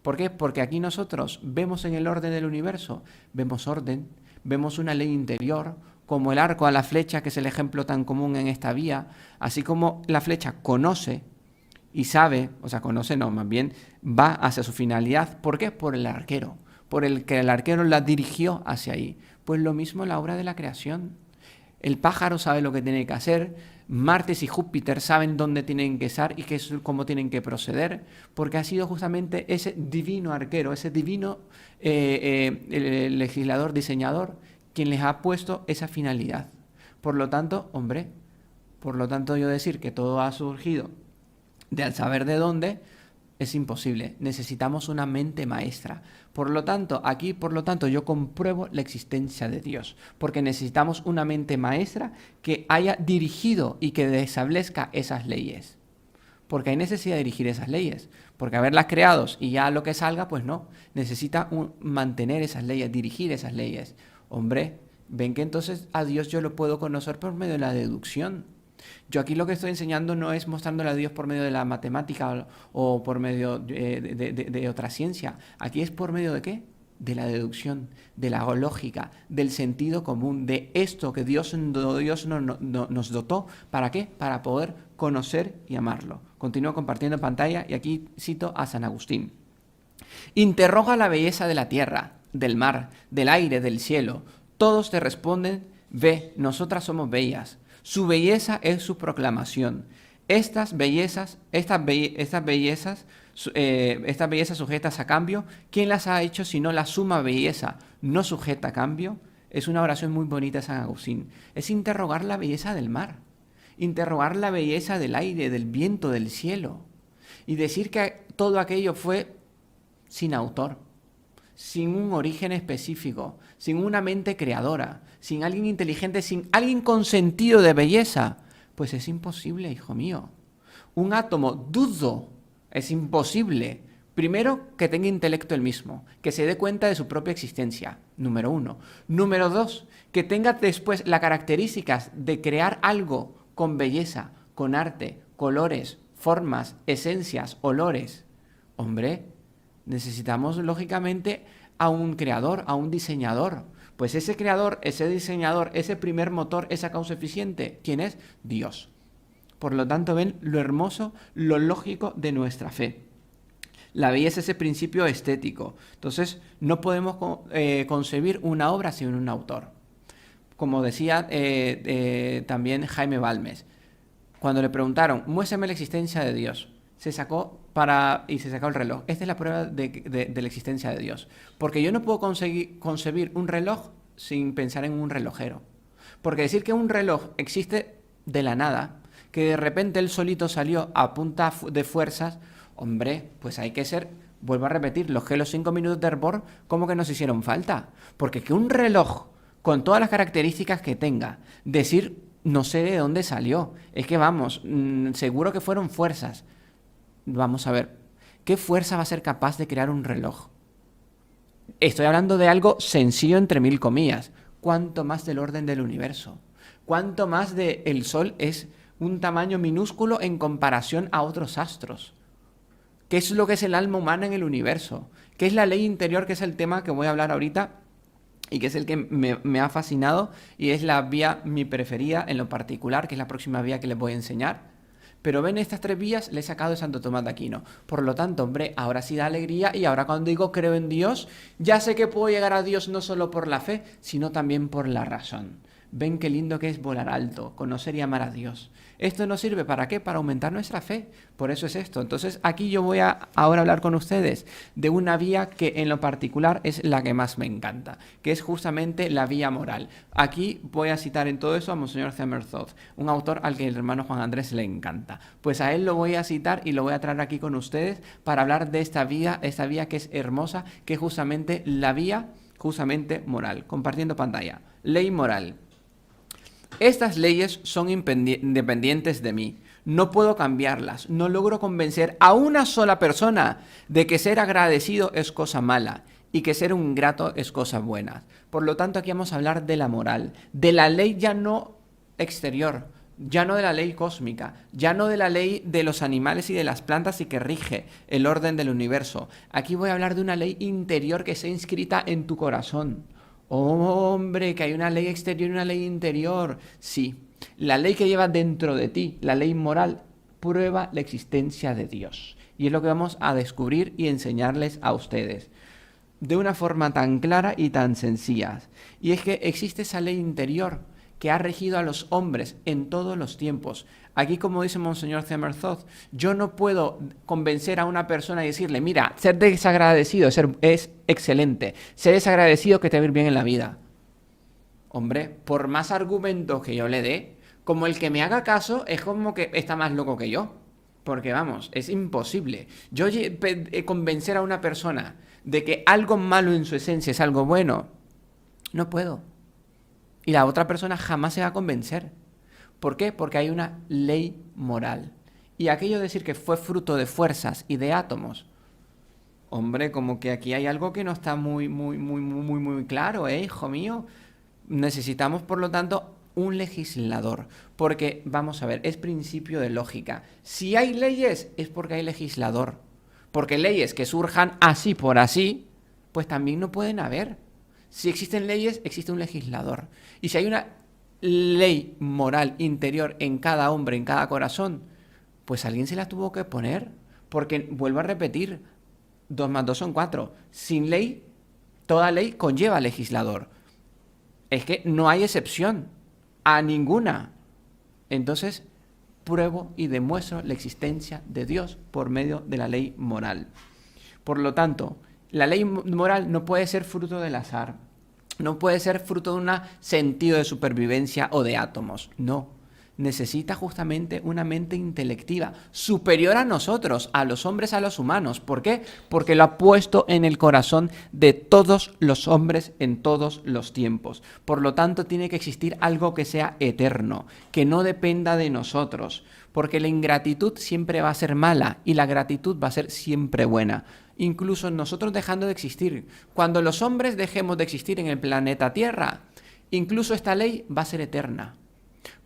¿Por qué? Porque aquí nosotros vemos en el orden del universo, vemos orden, vemos una ley interior, como el arco a la flecha, que es el ejemplo tan común en esta vía, así como la flecha conoce y sabe, o sea, conoce no, más bien va hacia su finalidad. ¿Por qué? Por el arquero, por el que el arquero la dirigió hacia ahí. Pues lo mismo la obra de la creación. El pájaro sabe lo que tiene que hacer, Marte y Júpiter saben dónde tienen que estar y cómo tienen que proceder, porque ha sido justamente ese divino arquero, ese divino el legislador, diseñador, quien les ha puesto esa finalidad. Por lo tanto, hombre, yo decir que todo ha surgido de al saber de dónde, es imposible. Necesitamos una mente maestra. Por lo tanto, yo compruebo la existencia de Dios, porque necesitamos una mente maestra que haya dirigido y que establezca esas leyes. Porque hay necesidad de dirigir esas leyes, porque haberlas creado y ya lo que salga, pues no. Necesita mantener esas leyes, dirigir esas leyes. Hombre, ven que entonces a Dios yo lo puedo conocer por medio de la deducción. Yo aquí lo que estoy enseñando no es mostrándole a Dios por medio de la matemática o por medio de otra ciencia. Aquí es por medio de ¿qué? De la deducción, de la lógica, del sentido común, de esto que Dios nos dotó. ¿Para qué? Para poder conocer y amarlo. Continúo compartiendo pantalla y aquí cito a San Agustín. Interroga la belleza de la tierra, del mar, del aire, del cielo. Todos te responden, ve, nosotras somos bellas. Su belleza es su proclamación. Estas bellezas sujetas a cambio, ¿quién las ha hecho sino la suma belleza no sujeta a cambio? Es una oración muy bonita de San Agustín. Es interrogar la belleza del mar, interrogar la belleza del aire, del viento, del cielo, y decir que todo aquello fue sin autor, sin un origen específico, sin una mente creadora, sin alguien inteligente, sin alguien con sentido de belleza, pues es imposible, hijo mío. Un átomo, dudo, es imposible. Primero, que tenga intelecto el mismo, que se dé cuenta de su propia existencia, número 1. Número 2, que tenga después las características de crear algo con belleza, con arte, colores, formas, esencias, olores. Hombre, necesitamos lógicamente a un creador, a un diseñador. Pues ese creador, ese diseñador, ese primer motor, esa causa eficiente, ¿quién es? Dios. Por lo tanto, ven lo hermoso, lo lógico de nuestra fe. La belleza es ese principio estético. Entonces, no podemos concebir una obra sin un autor. Como decía también Jaime Balmes, cuando le preguntaron, muéstrame la existencia de Dios, se sacó el reloj. Esta es la prueba de la existencia de Dios. Porque yo no puedo concebir un reloj sin pensar en un relojero. Porque decir que un reloj existe de la nada, que de repente él solito salió a punta de fuerzas, hombre, pues hay que ser, vuelvo a repetir, los 5 minutos de hervor, ¿cómo que nos hicieron falta? Porque que un reloj, con todas las características que tenga, decir, no sé de dónde salió, es que vamos, seguro que fueron fuerzas. Vamos a ver, ¿qué fuerza va a ser capaz de crear un reloj? Estoy hablando de algo sencillo entre mil comillas. ¿Cuánto más del orden del universo? ¿Cuánto más de el Sol es un tamaño minúsculo en comparación a otros astros? ¿Qué es lo que es el alma humana en el universo? ¿Qué es la ley interior, que es el tema que voy a hablar ahorita y que es el que me ha fascinado y es la vía mi preferida en lo particular, que es la próxima vía que les voy a enseñar? Pero ven, estas 3 vías le he sacado de Santo Tomás de Aquino. Por lo tanto, hombre, ahora sí da alegría, y ahora cuando digo creo en Dios, ya sé que puedo llegar a Dios no solo por la fe, sino también por la razón. Ven qué lindo que es volar alto, conocer y amar a Dios. ¿Esto nos sirve para qué? Para aumentar nuestra fe. Por eso es esto. Entonces aquí yo voy a ahora hablar con ustedes de una vía que en lo particular es la que más me encanta, que es justamente la vía moral. Aquí voy a citar en todo eso a Monseñor Zemerzoth, un autor al que el hermano Juan Andrés le encanta. Pues a él lo voy a citar y lo voy a traer aquí con ustedes para hablar de esta vía que es hermosa, que es justamente la vía justamente moral. Compartiendo pantalla. Ley moral. Estas leyes son independientes de mí. No puedo cambiarlas. No logro convencer a una sola persona de que ser agradecido es cosa mala y que ser un ingrato es cosa buena. Por lo tanto, aquí vamos a hablar de la moral, de la ley ya no exterior, ya no de la ley cósmica, ya no de la ley de los animales y de las plantas y que rige el orden del universo. Aquí voy a hablar de una ley interior que sea inscrita en tu corazón. Oh, hombre, que hay una ley exterior y una ley interior. Sí, la ley que lleva dentro de ti, la ley moral, prueba la existencia de Dios. Y es lo que vamos a descubrir y enseñarles a ustedes de una forma tan clara y tan sencilla. Y es que existe esa ley interior que ha regido a los hombres en todos los tiempos. Aquí, como dice Monseñor Zemerzoth, yo no puedo convencer a una persona y decirle, mira, ser desagradecido es excelente, ser desagradecido que te va a ir bien en la vida. Hombre, por más argumentos que yo le dé, como el que me haga caso es como que está más loco que yo. Porque vamos, es imposible. Yo convencer a una persona de que algo malo en su esencia es algo bueno, no puedo. Y la otra persona jamás se va a convencer. ¿Por qué? Porque hay una ley moral. Y aquello de decir que fue fruto de fuerzas y de átomos, hombre, como que aquí hay algo que no está muy claro, hijo mío. Necesitamos, por lo tanto, un legislador. Porque, vamos a ver, es principio de lógica. Si hay leyes, es porque hay legislador. Porque leyes que surjan así por así, pues también no pueden haber. Si existen leyes, existe un legislador. Y si hay una ley moral interior en cada hombre, en cada corazón, pues alguien se la tuvo que poner. Porque, vuelvo a repetir, 2 más 2 son 4. Sin ley, toda ley conlleva legislador. Es que no hay excepción a ninguna. Entonces, pruebo y demuestro la existencia de Dios por medio de la ley moral. Por lo tanto, la ley moral no puede ser fruto del azar, no puede ser fruto de un sentido de supervivencia o de átomos, no. Necesita justamente una mente intelectiva superior a nosotros, a los hombres, a los humanos. ¿Por qué? Porque lo ha puesto en el corazón de todos los hombres en todos los tiempos. Por lo tanto, tiene que existir algo que sea eterno, que no dependa de nosotros. Porque la ingratitud siempre va a ser mala y la gratitud va a ser siempre buena. Incluso nosotros dejando de existir. Cuando los hombres dejemos de existir en el planeta Tierra, incluso esta ley va a ser eterna.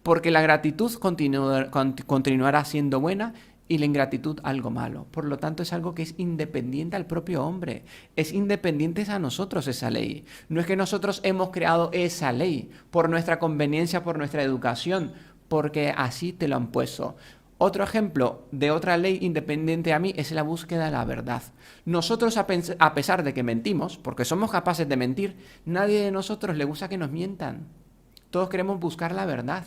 porque la gratitud continuará siendo buena y la ingratitud algo malo. Por lo tanto, es algo que es independiente al propio hombre. Es independiente a nosotros esa ley. No es que nosotros hemos creado esa ley por nuestra conveniencia, por nuestra educación, porque así te lo han puesto. Otro ejemplo de otra ley independiente a mí es la búsqueda de la verdad. Nosotros, a pesar de que mentimos, porque somos capaces de mentir, nadie de nosotros le gusta que nos mientan. Todos queremos buscar la verdad.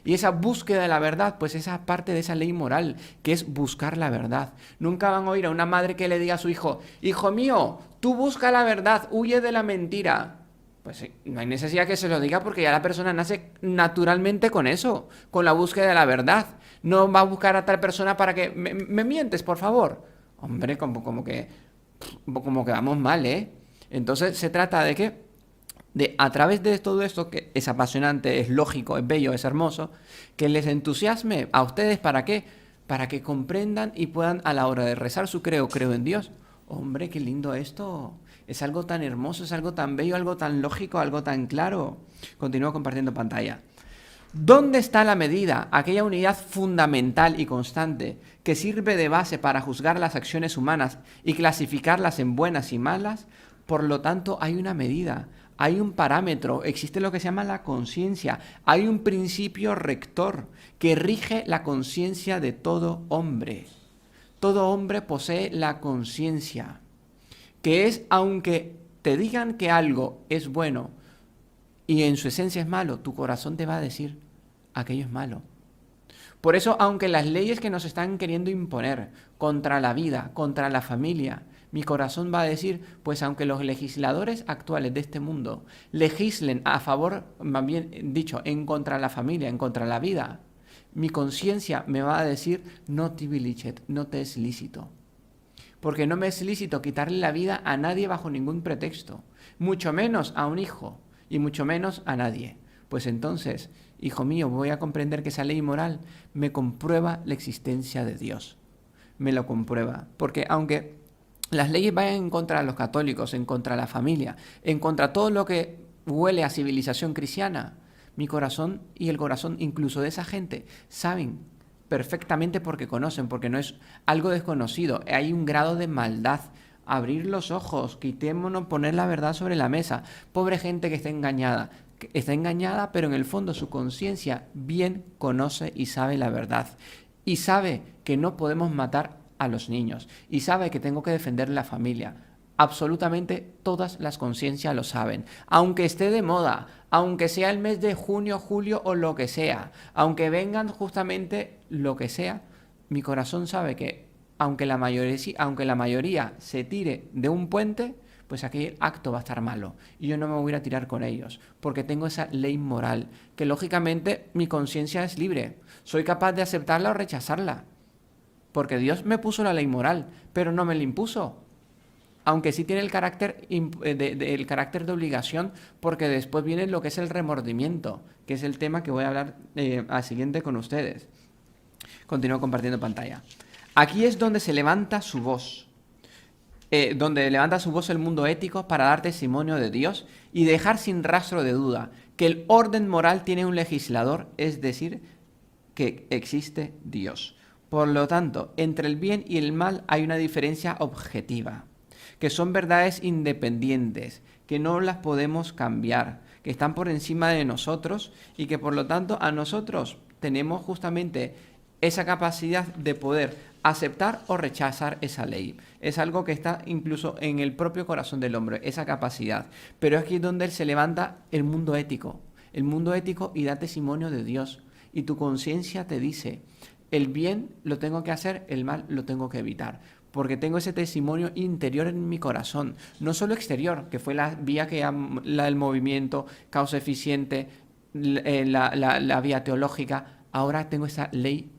Y esa búsqueda de la verdad, pues esa parte de esa ley moral, que es buscar la verdad. Nunca van a oír a una madre que le diga a su hijo, hijo mío, tú busca la verdad, huye de la mentira. Pues sí, no hay necesidad que se lo diga porque ya la persona nace naturalmente con eso, con la búsqueda de la verdad. No va a buscar a tal persona para que me mientes, por favor. Hombre, como que vamos mal, ¿eh? Entonces se trata de que a través de todo esto, que es apasionante, es lógico, es bello, es hermoso, que les entusiasme a ustedes, ¿para qué? Para que comprendan y puedan a la hora de rezar su creo en Dios. Hombre, qué lindo esto. Es algo tan hermoso, es algo tan bello, algo tan lógico, algo tan claro. Continúo compartiendo pantalla. ¿Dónde está la medida, aquella unidad fundamental y constante que sirve de base para juzgar las acciones humanas y clasificarlas en buenas y malas? Por lo tanto, hay una medida, hay un parámetro, existe lo que se llama la conciencia, hay un principio rector que rige la conciencia de todo hombre. Todo hombre posee la conciencia, que es, aunque te digan que algo es bueno y en su esencia es malo, tu corazón te va a decir, aquello es malo. Por eso, aunque las leyes que nos están queriendo imponer contra la vida, contra la familia, mi corazón va a decir, pues aunque los legisladores actuales de este mundo legislen a favor, más bien dicho, en contra de la familia, en contra de la vida, mi conciencia me va a decir, no te licet, no te es lícito. Porque no me es lícito quitarle la vida a nadie bajo ningún pretexto, mucho menos a un hijo y mucho menos a nadie. Pues entonces, hijo mío, voy a comprender que esa ley moral me comprueba la existencia de Dios. Me lo comprueba. Porque aunque las leyes vayan en contra de los católicos, en contra de la familia, en contra de todo lo que huele a civilización cristiana, mi corazón y el corazón incluso de esa gente saben perfectamente porque conocen, porque no es algo desconocido, hay un grado de maldad. Abrir los ojos, quitémonos, poner la verdad sobre la mesa. Pobre gente que está engañada, pero en el fondo su conciencia bien conoce y sabe la verdad. Y sabe que no podemos matar a los niños. Y sabe que tengo que defender la familia. Absolutamente todas las conciencias lo saben. Aunque esté de moda, aunque sea el mes de junio, julio o lo que sea, aunque vengan justamente lo que sea, mi corazón sabe que aunque la mayoría se tire de un puente, pues aquel acto va a estar malo y yo no me voy a ir a tirar con ellos, porque tengo esa ley moral, que lógicamente mi conciencia es libre, soy capaz de aceptarla o rechazarla, porque Dios me puso la ley moral, pero no me la impuso, aunque sí tiene el carácter de obligación, porque después viene lo que es el remordimiento, que es el tema que voy a hablar al siguiente con ustedes. Continúo compartiendo pantalla. Aquí es donde se levanta su voz. Donde levanta su voz el mundo ético para dar testimonio de Dios y dejar sin rastro de duda que el orden moral tiene un legislador, es decir, que existe Dios. Por lo tanto, entre el bien y el mal hay una diferencia objetiva, que son verdades independientes, que no las podemos cambiar, que están por encima de nosotros y que por lo tanto a nosotros tenemos justamente esa capacidad de poder aceptar o rechazar esa ley. Es algo que está incluso en el propio corazón del hombre, esa capacidad. Pero es aquí donde se levanta el mundo ético y da testimonio de Dios. Y tu conciencia te dice, el bien lo tengo que hacer, el mal lo tengo que evitar. Porque tengo ese testimonio interior en mi corazón, no solo exterior, que fue la vía la del movimiento, causa eficiente, la vía teológica. Ahora tengo esa ley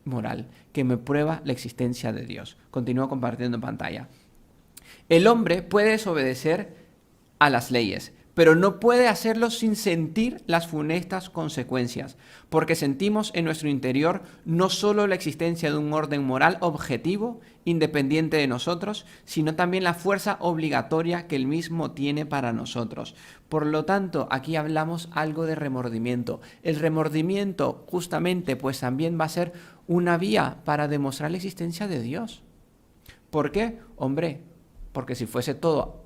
moral que me prueba la existencia de Dios. Continúo compartiendo en pantalla. El hombre puede desobedecer a las leyes, pero no puede hacerlo sin sentir las funestas consecuencias, porque sentimos en nuestro interior no solo la existencia de un orden moral objetivo, independiente de nosotros, sino también la fuerza obligatoria que él mismo tiene para nosotros. Por lo tanto, aquí hablamos algo de remordimiento. El remordimiento, justamente, pues también va a ser una vía para demostrar la existencia de Dios. ¿Por qué? Hombre, porque si fuese todo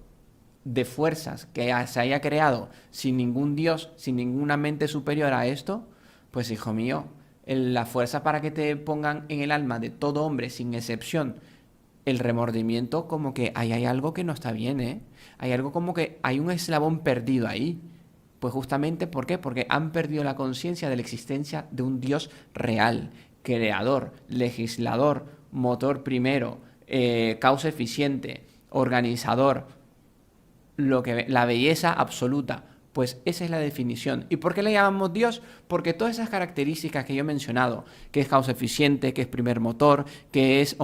de fuerzas que se haya creado sin ningún Dios, sin ninguna mente superior a esto, pues hijo mío, la fuerza para que te pongan en el alma de todo hombre, sin excepción, el remordimiento, como que ahí hay algo que no está bien, ¿eh? Hay algo como que hay un eslabón perdido ahí. Pues justamente, ¿por qué? Porque han perdido la conciencia de la existencia de un Dios real, creador, legislador, motor primero, causa eficiente, organizador, la belleza absoluta. Pues esa es la definición. ¿Y por qué le llamamos Dios? Porque todas esas características que yo he mencionado, que es causa eficiente, que es primer motor, que es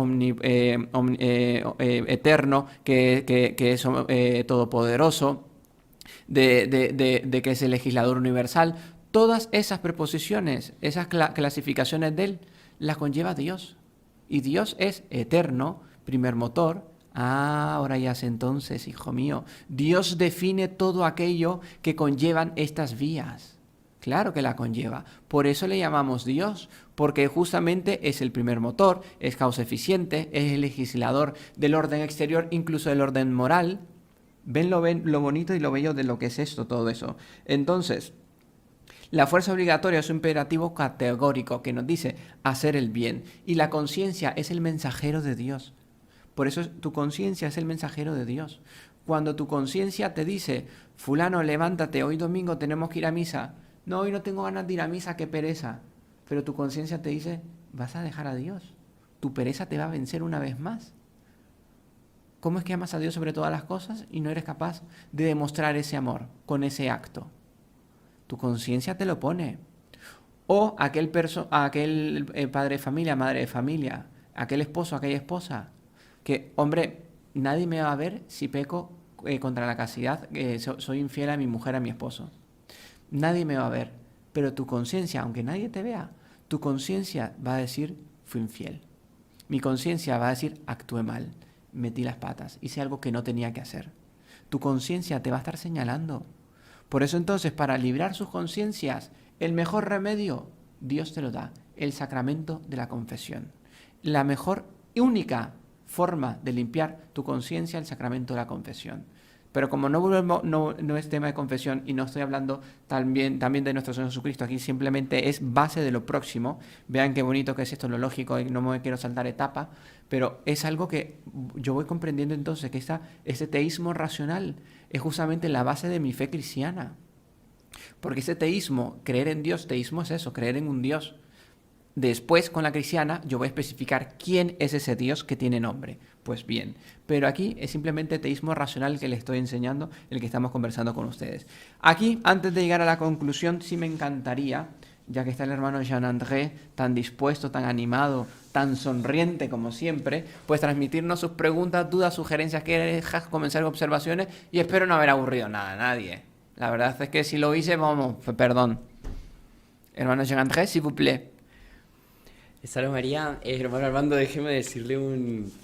eterno, que es todopoderoso, de que es el legislador universal, todas esas preposiciones, esas clasificaciones de él, las conlleva Dios. Y Dios es eterno, primer motor. Ahora ya sé entonces, hijo mío, Dios define todo aquello que conllevan estas vías. Claro que la conlleva. Por eso le llamamos Dios, porque justamente es el primer motor, es causa eficiente, es el legislador del orden exterior, incluso del orden moral. Ven lo bonito y lo bello de lo que es esto, todo eso. Entonces, la fuerza obligatoria es un imperativo categórico que nos dice hacer el bien. Y la conciencia es el mensajero de Dios. Por eso tu conciencia es el mensajero de Dios. Cuando tu conciencia te dice, fulano, levántate, hoy domingo tenemos que ir a misa. No, hoy no tengo ganas de ir a misa, qué pereza. Pero tu conciencia te dice, vas a dejar a Dios. Tu pereza te va a vencer una vez más. ¿Cómo es que amas a Dios sobre todas las cosas y no eres capaz de demostrar ese amor con ese acto? Tu conciencia te lo pone. O aquel padre de familia, madre de familia, aquel esposo, aquella esposa, que, hombre, nadie me va a ver si peco contra la castidad, soy infiel a mi mujer, a mi esposo. Nadie me va a ver, pero tu conciencia, aunque nadie te vea, tu conciencia va a decir, fui infiel. Mi conciencia va a decir, actué mal, metí las patas, hice algo que no tenía que hacer. Tu conciencia te va a estar señalando. Por eso entonces, para librar sus conciencias, el mejor remedio, Dios te lo da, el sacramento de la confesión. La mejor y única forma de limpiar tu conciencia, el sacramento de la confesión. Pero como no es tema de confesión y no estoy hablando también de nuestro Señor Jesucristo, aquí simplemente es base de lo próximo. Vean qué bonito que es esto, lo lógico, y no me quiero saltar etapa, pero es algo que yo voy comprendiendo entonces, que ese teísmo racional es justamente la base de mi fe cristiana. Porque ese teísmo, creer en Dios, teísmo es eso, creer en un Dios. Después, con la cristiana, yo voy a especificar quién es ese Dios que tiene nombre. Pues bien, pero aquí es simplemente teísmo racional que les estoy enseñando, el que estamos conversando con ustedes. Aquí, antes de llegar a la conclusión, sí me encantaría, ya que está el hermano Jean-André tan dispuesto, tan animado, tan sonriente como siempre, pues transmitirnos sus preguntas, dudas, sugerencias, quejas, comenzar con observaciones, y espero no haber aburrido nada a nadie. La verdad es que si lo hice, vamos, perdón. Hermano Jean-André, s'il vous plaît. Salve María, hermano Armando, déjeme decirle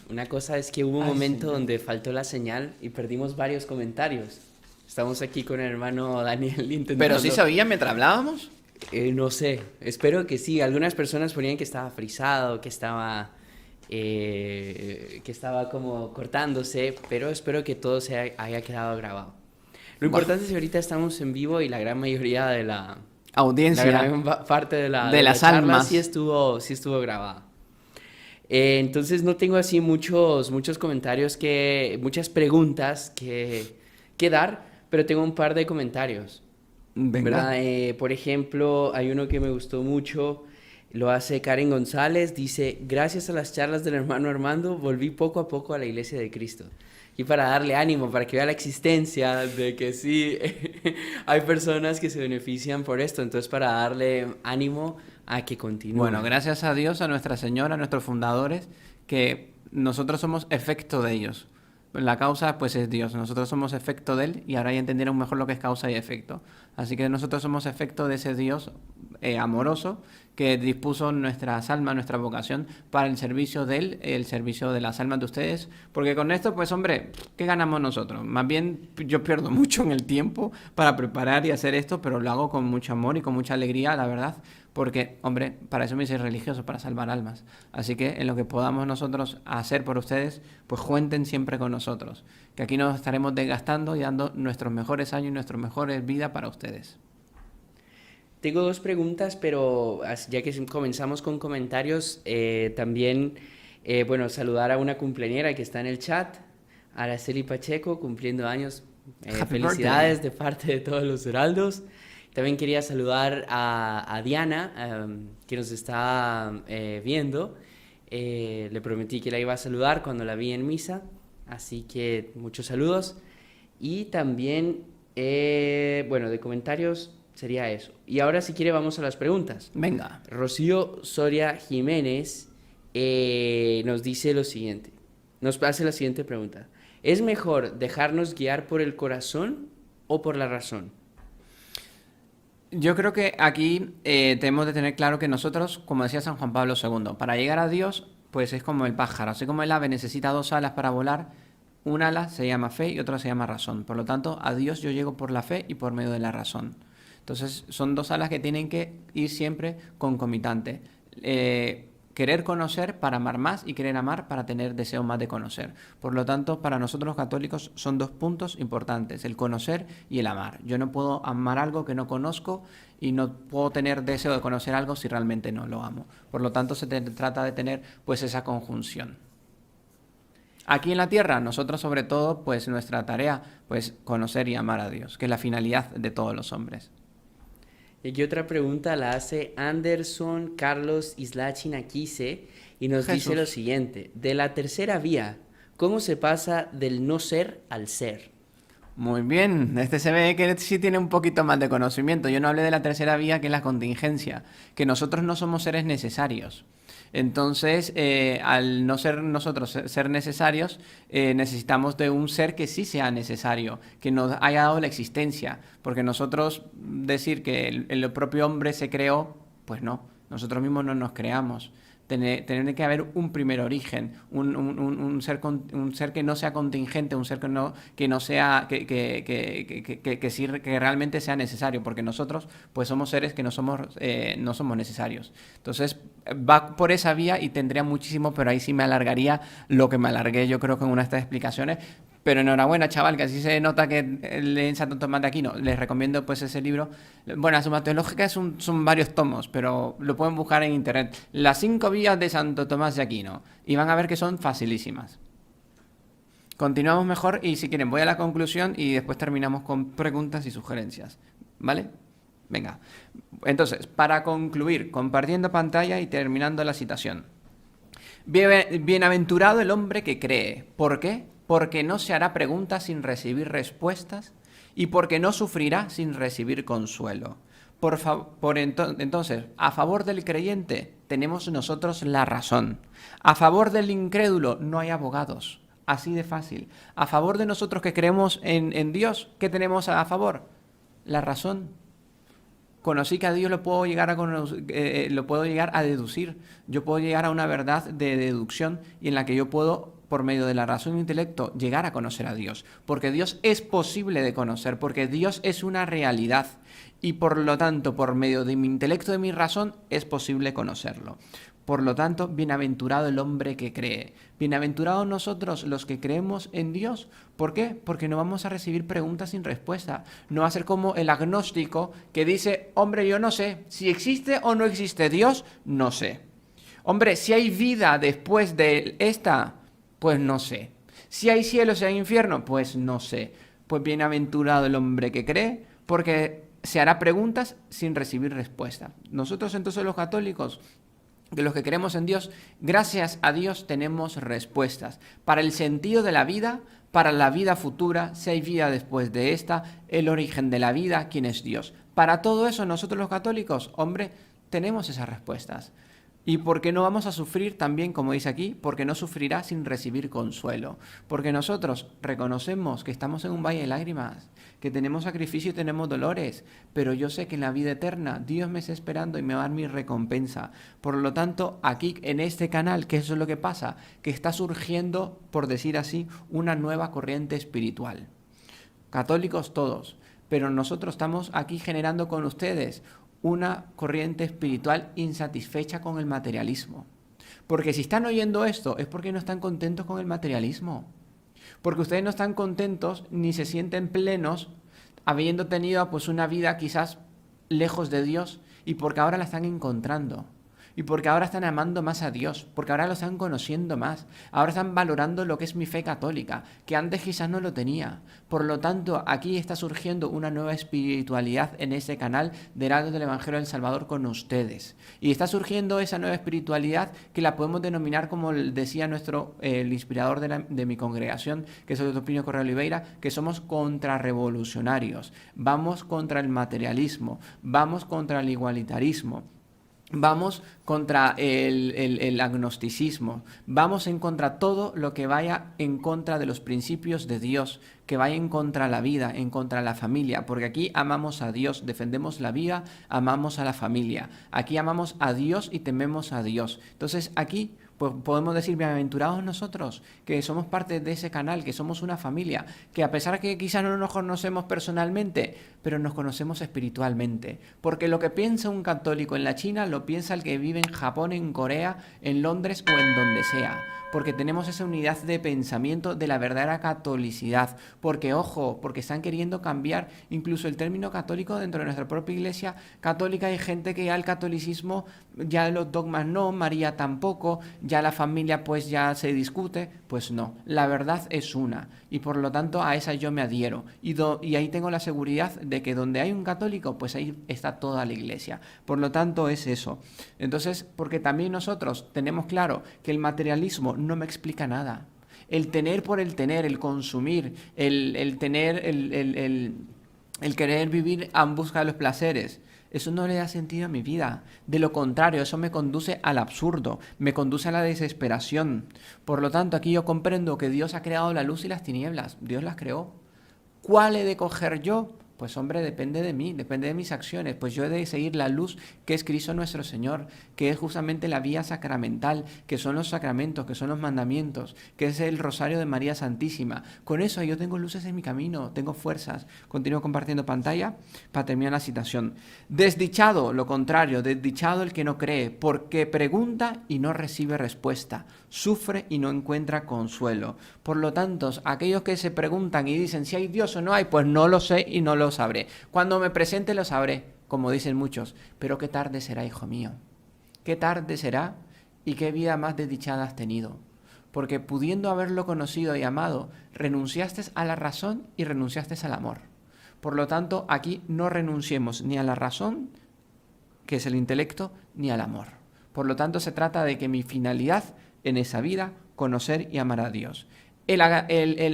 una cosa, es que hubo un momento donde faltó la señal y perdimos varios comentarios. Estamos aquí con el hermano Daniel intentando... ¿Pero sí sabían mientras hablábamos? No sé, espero que sí. Algunas personas ponían que estaba frisado, que estaba como cortándose, pero espero que todo se haya quedado grabado. Lo importante es que ahorita estamos en vivo y la gran mayoría de la... audiencia, la gran parte de la las charla almas sí estuvo grabada. Entonces no tengo así muchos comentarios, muchas preguntas que dar, pero tengo un par de comentarios. Venga. ¿Verdad? Por ejemplo, hay uno que me gustó mucho, lo hace Karen González, dice, gracias a las charlas del hermano Armando, volví poco a poco a la Iglesia de Cristo. Y para darle ánimo, para que vea la existencia de que sí, hay personas que se benefician por esto. Entonces, para darle ánimo a que continúe. Bueno, gracias a Dios, a Nuestra Señora, a nuestros fundadores, que nosotros somos efecto de ellos. la causa pues es Dios, nosotros somos efecto de Él y ahora ya entendieron mejor lo que es causa y efecto. Así que nosotros somos efecto de ese Dios amoroso que dispuso nuestras almas, nuestra vocación para el servicio de Él, el servicio de las almas de ustedes, porque con esto pues hombre, ¿qué ganamos nosotros? Más bien yo pierdo mucho en el tiempo para preparar y hacer esto, pero lo hago con mucho amor y con mucha alegría, la verdad, porque hombre, para eso me hice religioso, para salvar almas. Así que en lo que podamos nosotros hacer por ustedes, pues cuenten siempre con nosotros, que aquí nos estaremos desgastando y dando nuestros mejores años y nuestras mejores vidas para ustedes. Tengo dos preguntas, pero ya que comenzamos con comentarios, también, bueno, saludar a una cumpleañera que está en el chat, Araceli Pacheco, cumpliendo años. Felicidades de parte de todos los heraldos. También quería saludar a Diana, que nos está viendo. Le prometí que la iba a saludar cuando la vi en misa, así que muchos saludos. Y también, bueno, de comentarios sería eso. Y ahora si quiere vamos a las preguntas. Venga. Rocío Soria Jiménez nos dice lo siguiente. Nos hace la siguiente pregunta. ¿Es mejor dejarnos guiar por el corazón o por la razón? Yo creo que aquí tenemos de tener claro que nosotros, como decía San Juan Pablo II, para llegar a Dios, pues es como el pájaro. Así como el ave necesita dos alas para volar, un ala se llama fe y otra se llama razón. Por lo tanto, a Dios yo llego por la fe y por medio de la razón. Entonces, son dos alas que tienen que ir siempre concomitante. Querer conocer para amar más y querer amar para tener deseo más de conocer. Por lo tanto, para nosotros los católicos son dos puntos importantes, el conocer y el amar. Yo no puedo amar algo que no conozco y no puedo tener deseo de conocer algo si realmente no lo amo. Por lo tanto, se trata de tener pues esa conjunción. Aquí en la tierra, nosotros sobre todo, pues nuestra tarea, pues conocer y amar a Dios, que es la finalidad de todos los hombres. Y aquí otra pregunta la hace Anderson Carlos Islachin Aquise y nos dice lo siguiente. De la tercera vía, ¿cómo se pasa del no ser al ser? Muy bien, se ve que sí tiene un poquito más de conocimiento. Yo no hablé de la tercera vía, que es la contingencia, que nosotros no somos seres necesarios. Entonces, al no ser nosotros ser necesarios, necesitamos de un ser que sí sea necesario, que nos haya dado la existencia, porque nosotros decir que el propio hombre se creó, pues no, nosotros mismos no nos creamos. Tiene que haber un primer origen, un ser que no sea contingente, un ser que no sea que realmente sea necesario, porque nosotros pues somos seres que no somos necesarios. Entonces va por esa vía y tendría muchísimo, pero ahí sí me alargaría lo que me alargué yo creo que en una de estas explicaciones. Pero enhorabuena, chaval, que así se nota que leen Santo Tomás de Aquino. Les recomiendo pues ese libro. Bueno, la Suma Teológica son varios tomos, pero lo pueden buscar en internet. Las 5 vías de Santo Tomás de Aquino. Y van a ver que son facilísimas. Continuamos mejor y si quieren voy a la conclusión y después terminamos con preguntas y sugerencias. ¿Vale? Venga. Entonces, para concluir, compartiendo pantalla y terminando la citación. Bienaventurado el hombre que cree. ¿Por qué? Porque no se hará preguntas sin recibir respuestas y porque no sufrirá sin recibir consuelo. Entonces, a favor del creyente tenemos nosotros la razón. A favor del incrédulo no hay abogados. Así de fácil. A favor de nosotros que creemos en Dios, ¿qué tenemos a favor? La razón. Conocí que a Dios lo puedo llegar a deducir. Yo puedo llegar a una verdad de deducción y en la que yo puedo, por medio de la razón e intelecto, llegar a conocer a Dios. Porque Dios es posible de conocer, porque Dios es una realidad. Y por lo tanto, por medio de mi intelecto, de mi razón, es posible conocerlo. Por lo tanto, bienaventurado el hombre que cree. Bienaventurados nosotros los que creemos en Dios. ¿Por qué? Porque no vamos a recibir preguntas sin respuesta. No va a ser como el agnóstico que dice, hombre, yo no sé. Si existe o no existe Dios, no sé. Hombre, si hay vida después de esta, pues no sé. Si hay cielo, si hay infierno, pues no sé. Pues bienaventurado el hombre que cree, porque se hará preguntas sin recibir respuesta. Nosotros entonces los católicos, que los que creemos en Dios, gracias a Dios tenemos respuestas para el sentido de la vida, para la vida futura, si hay vida después de esta, el origen de la vida, quién es Dios. Para todo eso nosotros los católicos, hombre, tenemos esas respuestas. ¿Y por qué no vamos a sufrir también, como dice aquí? Porque no sufrirá sin recibir consuelo. Porque nosotros reconocemos que estamos en un valle de lágrimas, que tenemos sacrificio y tenemos dolores, pero yo sé que en la vida eterna Dios me está esperando y me va a dar mi recompensa. Por lo tanto, aquí en este canal, ¿qué es lo que pasa? Que está surgiendo, por decir así, una nueva corriente espiritual. Católicos todos, pero nosotros estamos aquí generando con ustedes una corriente espiritual insatisfecha con el materialismo. Porque si están oyendo esto es porque no están contentos con el materialismo. Porque ustedes no están contentos ni se sienten plenos habiendo tenido pues una vida quizás lejos de Dios y porque ahora la están encontrando. Y porque ahora están amando más a Dios, porque ahora lo están conociendo más, ahora están valorando lo que es mi fe católica, que antes quizás no lo tenía. Por lo tanto, aquí está surgiendo una nueva espiritualidad en este canal de Heraldos del Evangelio del Salvador con ustedes. Y está surgiendo esa nueva espiritualidad que la podemos denominar, como decía el inspirador de mi congregación, que es el Dr. Plinio Correa Oliveira, que somos contrarrevolucionarios. Vamos contra el materialismo, vamos contra el igualitarismo. Vamos contra el agnosticismo, vamos en contra todo lo que vaya en contra de los principios de Dios, que vaya en contra de la vida, en contra de la familia, porque aquí amamos a Dios, defendemos la vida, amamos a la familia, aquí amamos a Dios y tememos a Dios. Entonces aquí pues podemos decir, bienaventurados nosotros, que somos parte de ese canal, que somos una familia, que a pesar que quizás no nos conocemos personalmente, pero nos conocemos espiritualmente. Porque lo que piensa un católico en la China, lo piensa el que vive en Japón, en Corea, en Londres o en donde sea. Porque tenemos esa unidad de pensamiento de la verdadera catolicidad. Porque, ojo, porque están queriendo cambiar incluso el término católico dentro de nuestra propia iglesia católica. Hay gente que ya el catolicismo, ya los dogmas no, María tampoco, ya la familia pues ya se discute. Pues no, la verdad es una. Y por lo tanto a esa yo me adhiero. Y ahí tengo la seguridad de que donde hay un católico, pues ahí está toda la iglesia. Por lo tanto es eso. Entonces, porque también nosotros tenemos claro que el materialismo no me explica nada. El tener por el tener, el consumir, el tener, el querer vivir en busca de los placeres, eso no le da sentido a mi vida. De lo contrario, eso me conduce al absurdo, me conduce a la desesperación. Por lo tanto, aquí yo comprendo que Dios ha creado la luz y las tinieblas. Dios las creó. ¿Cuál he de coger yo? Pues hombre, depende de mí, depende de mis acciones. Pues yo he de seguir la luz que es Cristo nuestro Señor, que es justamente la vía sacramental, que son los sacramentos, que son los mandamientos, que es el rosario de María Santísima. Con eso yo tengo luces en mi camino, tengo fuerzas. Continúo compartiendo pantalla para terminar la citación. Desdichado, lo contrario, desdichado el que no cree, porque pregunta y no recibe respuesta, sufre y no encuentra consuelo. Por lo tanto, aquellos que se preguntan y dicen si hay Dios o no hay, pues no lo sé y no lo sabré. Cuando me presente lo sabré, como dicen muchos. Pero qué tarde será, hijo mío. Qué tarde será y qué vida más desdichada has tenido. Porque pudiendo haberlo conocido y amado, renunciaste a la razón y renunciaste al amor. Por lo tanto, aquí no renunciemos ni a la razón, que es el intelecto, ni al amor. Por lo tanto, se trata de que mi finalidad en esa vida, conocer y amar a Dios. El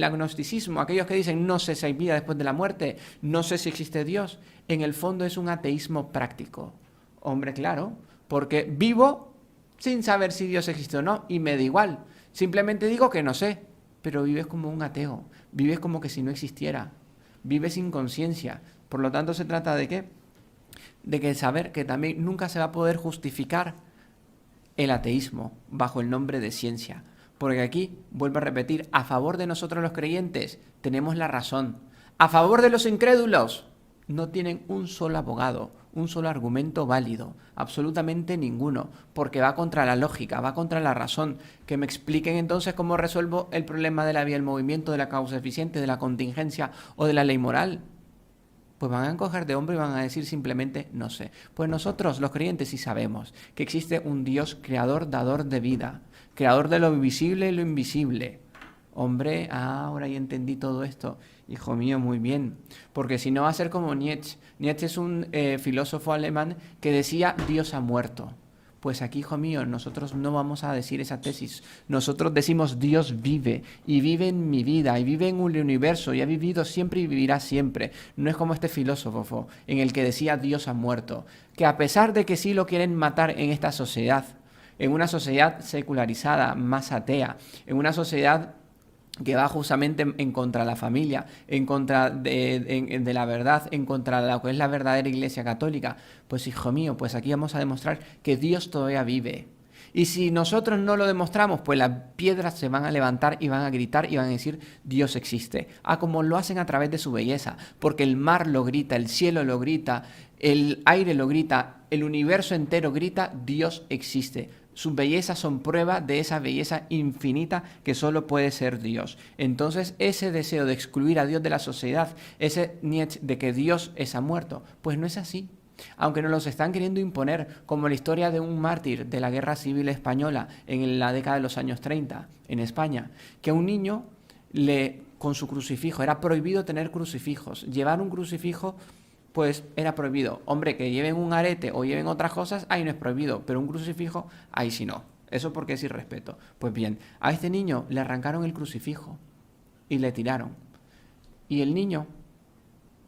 agnosticismo, aquellos que dicen no sé si hay vida después de la muerte, no sé si existe Dios, en el fondo es un ateísmo práctico. Hombre, claro, porque vivo sin saber si Dios existe o no y me da igual. Simplemente digo que no sé, pero vives como un ateo, vives como que si no existiera, vives sin conciencia. Por lo tanto, se trata de ¿qué? De que saber que también nunca se va a poder justificar el ateísmo bajo el nombre de ciencia. Porque aquí, vuelvo a repetir, a favor de nosotros los creyentes tenemos la razón. A favor de los incrédulos no tienen un solo abogado, un solo argumento válido, absolutamente ninguno, porque va contra la lógica, va contra la razón. Que me expliquen entonces cómo resuelvo el problema de la vía del movimiento, de la causa eficiente, de la contingencia o de la ley moral. Pues van a encoger de hombro y van a decir simplemente no sé. Pues nosotros, los creyentes, sí sabemos que existe un Dios creador, dador de vida, creador de lo visible y lo invisible. Hombre, ahora ya entendí todo esto. Hijo mío, muy bien. Porque si no va a ser como Nietzsche. Nietzsche es un filósofo alemán que decía Dios ha muerto. Pues aquí, hijo mío, nosotros no vamos a decir esa tesis. Nosotros decimos Dios vive y vive en mi vida y vive en un universo y ha vivido siempre y vivirá siempre. No es como este filósofo en el que decía Dios ha muerto. Que a pesar de que sí lo quieren matar en esta sociedad, en una sociedad secularizada, más atea, en una sociedad que va justamente en contra de la familia, en contra de la verdad, en contra de lo que es la verdadera Iglesia Católica. Pues hijo mío, pues aquí vamos a demostrar que Dios todavía vive. Y si nosotros no lo demostramos, pues las piedras se van a levantar y van a gritar y van a decir Dios existe. Como lo hacen a través de su belleza, porque el mar lo grita, el cielo lo grita, el aire lo grita, el universo entero grita Dios existe. Sus bellezas son prueba de esa belleza infinita que solo puede ser Dios. Entonces, ese deseo de excluir a Dios de la sociedad, ese Nietzsche de que Dios ha muerto, pues no es así. Aunque nos los están queriendo imponer, como la historia de un mártir de la Guerra Civil Española en la década de los años 30 en España, que a un niño con su crucifijo, era prohibido tener crucifijos, llevar un crucifijo pues era prohibido. Hombre, que lleven un arete o lleven otras cosas, ahí no es prohibido, pero un crucifijo, ahí sí no. Eso porque es irrespeto. Pues bien, a este niño le arrancaron el crucifijo y le tiraron. Y el niño,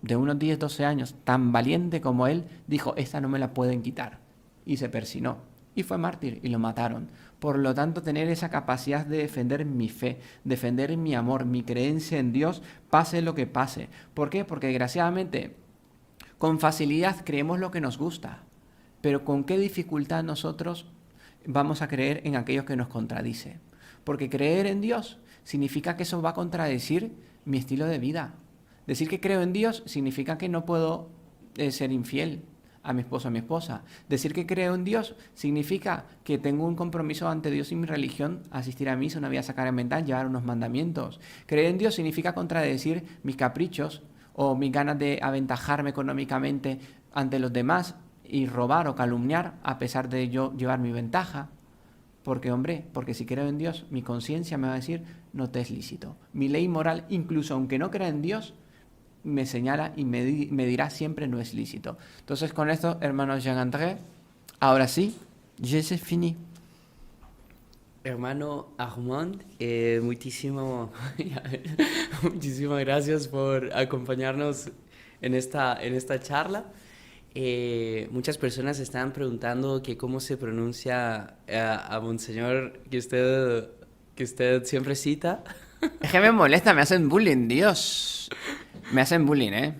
de unos 10, 12 años, tan valiente como él, dijo, esta no me la pueden quitar. Y se persinó. Y fue mártir y lo mataron. Por lo tanto, tener esa capacidad de defender mi fe, defender mi amor, mi creencia en Dios, pase lo que pase. ¿Por qué? Porque desgraciadamente, con facilidad creemos lo que nos gusta, pero con qué dificultad nosotros vamos a creer en aquello que nos contradice. Porque creer en Dios significa que eso va a contradecir mi estilo de vida. Decir que creo en Dios significa que no puedo ser infiel a mi esposo o a mi esposa. Decir que creo en Dios significa que tengo un compromiso ante Dios y mi religión, asistir a misa, una vida sacramental, llevar unos mandamientos. Creer en Dios significa contradecir mis caprichos o mis ganas de aventajarme económicamente ante los demás y robar o calumniar a pesar de yo llevar mi ventaja. Porque, hombre, porque si creo en Dios, mi conciencia me va a decir, no te es lícito. Mi ley moral, incluso aunque no crea en Dios, me señala y me dirá siempre no es lícito. Entonces, con esto, hermano Jean-André, ahora sí, je c'est fini. Hermano Armand, muchísimas gracias por acompañarnos en esta charla. Muchas personas estaban preguntando que cómo se pronuncia a Monseñor que usted siempre cita. Es que me molesta, me hacen bullying, Dios. Me hacen bullying, ¿eh?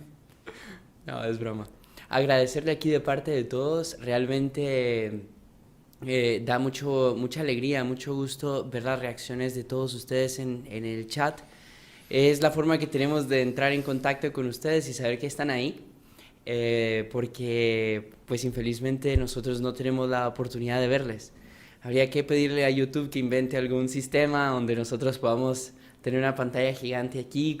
No, es broma. Agradecerle aquí de parte de todos, realmente da mucha alegría, mucho gusto ver las reacciones de todos ustedes en el chat. Es la forma que tenemos de entrar en contacto con ustedes y saber que están ahí, porque pues infelizmente nosotros no tenemos la oportunidad de verles. Habría que pedirle a YouTube que invente algún sistema donde nosotros podamos tener una pantalla gigante aquí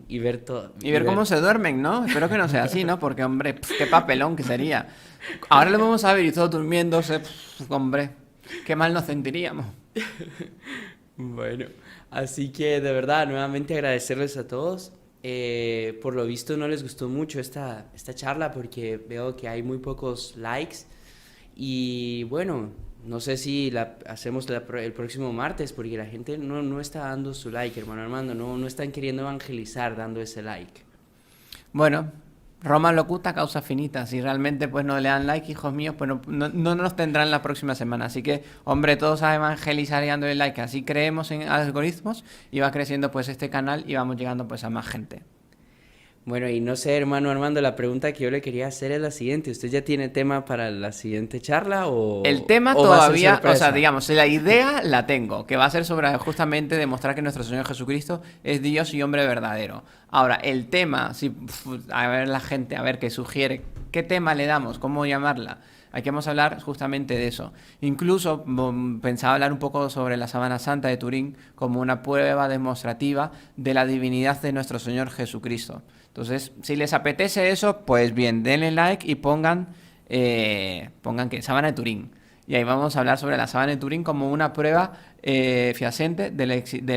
y ver todo. Y ver cómo se duermen, ¿no? Espero que no sea así, ¿no? Porque, hombre, qué papelón que sería. Ahora lo vamos a ver y todos durmiéndose. Hombre, qué mal nos sentiríamos. Bueno, así que de verdad, nuevamente agradecerles a todos. Por lo visto no les gustó mucho esta charla porque veo que hay muy pocos likes. Y bueno, no sé si hacemos el próximo martes porque la gente no está dando su like, hermano Armando. No están queriendo evangelizar dando ese like. Bueno, Roma locuta, causa finita. Si realmente pues no le dan like, hijos míos, pues no nos tendrán la próxima semana. Así que, hombre, todos a evangelizar y dándole like. Así creemos en algoritmos y va creciendo pues este canal y vamos llegando pues a más gente. Bueno, y no sé, hermano Armando, la pregunta que yo le quería hacer es la siguiente. ¿Usted ya tiene tema para la siguiente charla o...? El tema todavía, o sea, digamos, la idea la tengo, que va a ser sobre justamente demostrar que nuestro Señor Jesucristo es Dios y hombre verdadero. Ahora, el tema, a ver la gente, a ver qué sugiere, ¿qué tema le damos? ¿Cómo llamarla? Aquí vamos a hablar justamente de eso. Incluso pensaba hablar un poco sobre la Sábana Santa de Turín como una prueba demostrativa de la divinidad de nuestro Señor Jesucristo. Entonces, si les apetece eso, pues bien, denle like y pongan que Sábana de Turín. Y ahí vamos a hablar sobre la Sábana de Turín como una prueba fehaciente de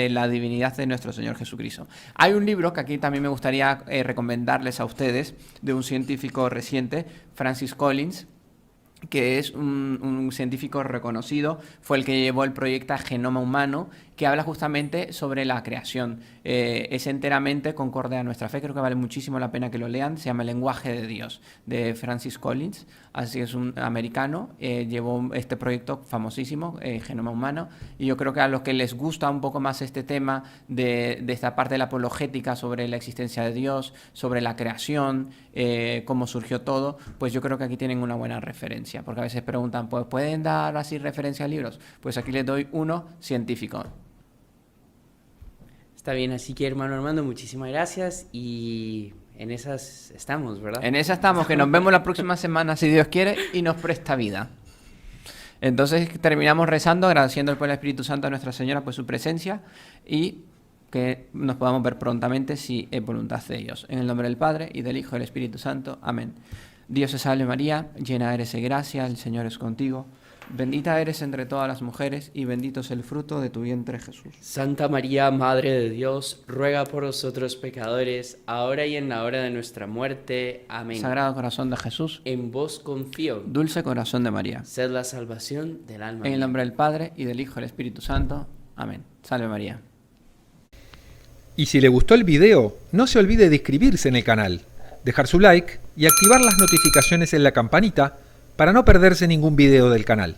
la divinidad de nuestro Señor Jesucristo. Hay un libro que aquí también me gustaría recomendarles a ustedes, de un científico reciente, Francis Collins, que es un científico reconocido, fue el que llevó el proyecto Genoma Humano que habla justamente sobre la creación. Es enteramente concorde a nuestra fe, creo que vale muchísimo la pena que lo lean. Se llama El lenguaje de Dios, de Francis Collins, así es un americano, llevó este proyecto famosísimo, Genoma Humano, y yo creo que a los que les gusta un poco más este tema de esta parte de la apologética sobre la existencia de Dios, sobre la creación, cómo surgió todo, pues yo creo que aquí tienen una buena referencia, porque a veces preguntan, pues ¿pueden dar así referencia a libros? Pues aquí les doy uno científico. Está bien, así que hermano Armando, muchísimas gracias y en esas estamos, ¿verdad? En esa estamos, que nos vemos la próxima semana si Dios quiere y nos presta vida. Entonces terminamos rezando, agradeciendo por el Espíritu Santo a Nuestra Señora por su presencia y que nos podamos ver prontamente si es voluntad de Dios. En el nombre del Padre y del Hijo y del Espíritu Santo. Amén. Dios te salve María, llena eres de gracia, el Señor es contigo. Bendita eres entre todas las mujeres y bendito es el fruto de tu vientre Jesús. Santa María, Madre de Dios, ruega por nosotros pecadores, ahora y en la hora de nuestra muerte. Amén. Sagrado corazón de Jesús, en vos confío. Dulce corazón de María, Sed la salvación del alma. en el nombre del Padre y del Hijo y del Espíritu Santo. Amén. Salve María. Y si le gustó el video, no se olvide de inscribirse en el canal, dejar su like y activar las notificaciones en la campanita para no perderse ningún video del canal.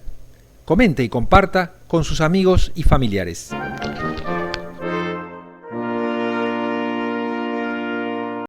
Comente y comparta con sus amigos y familiares.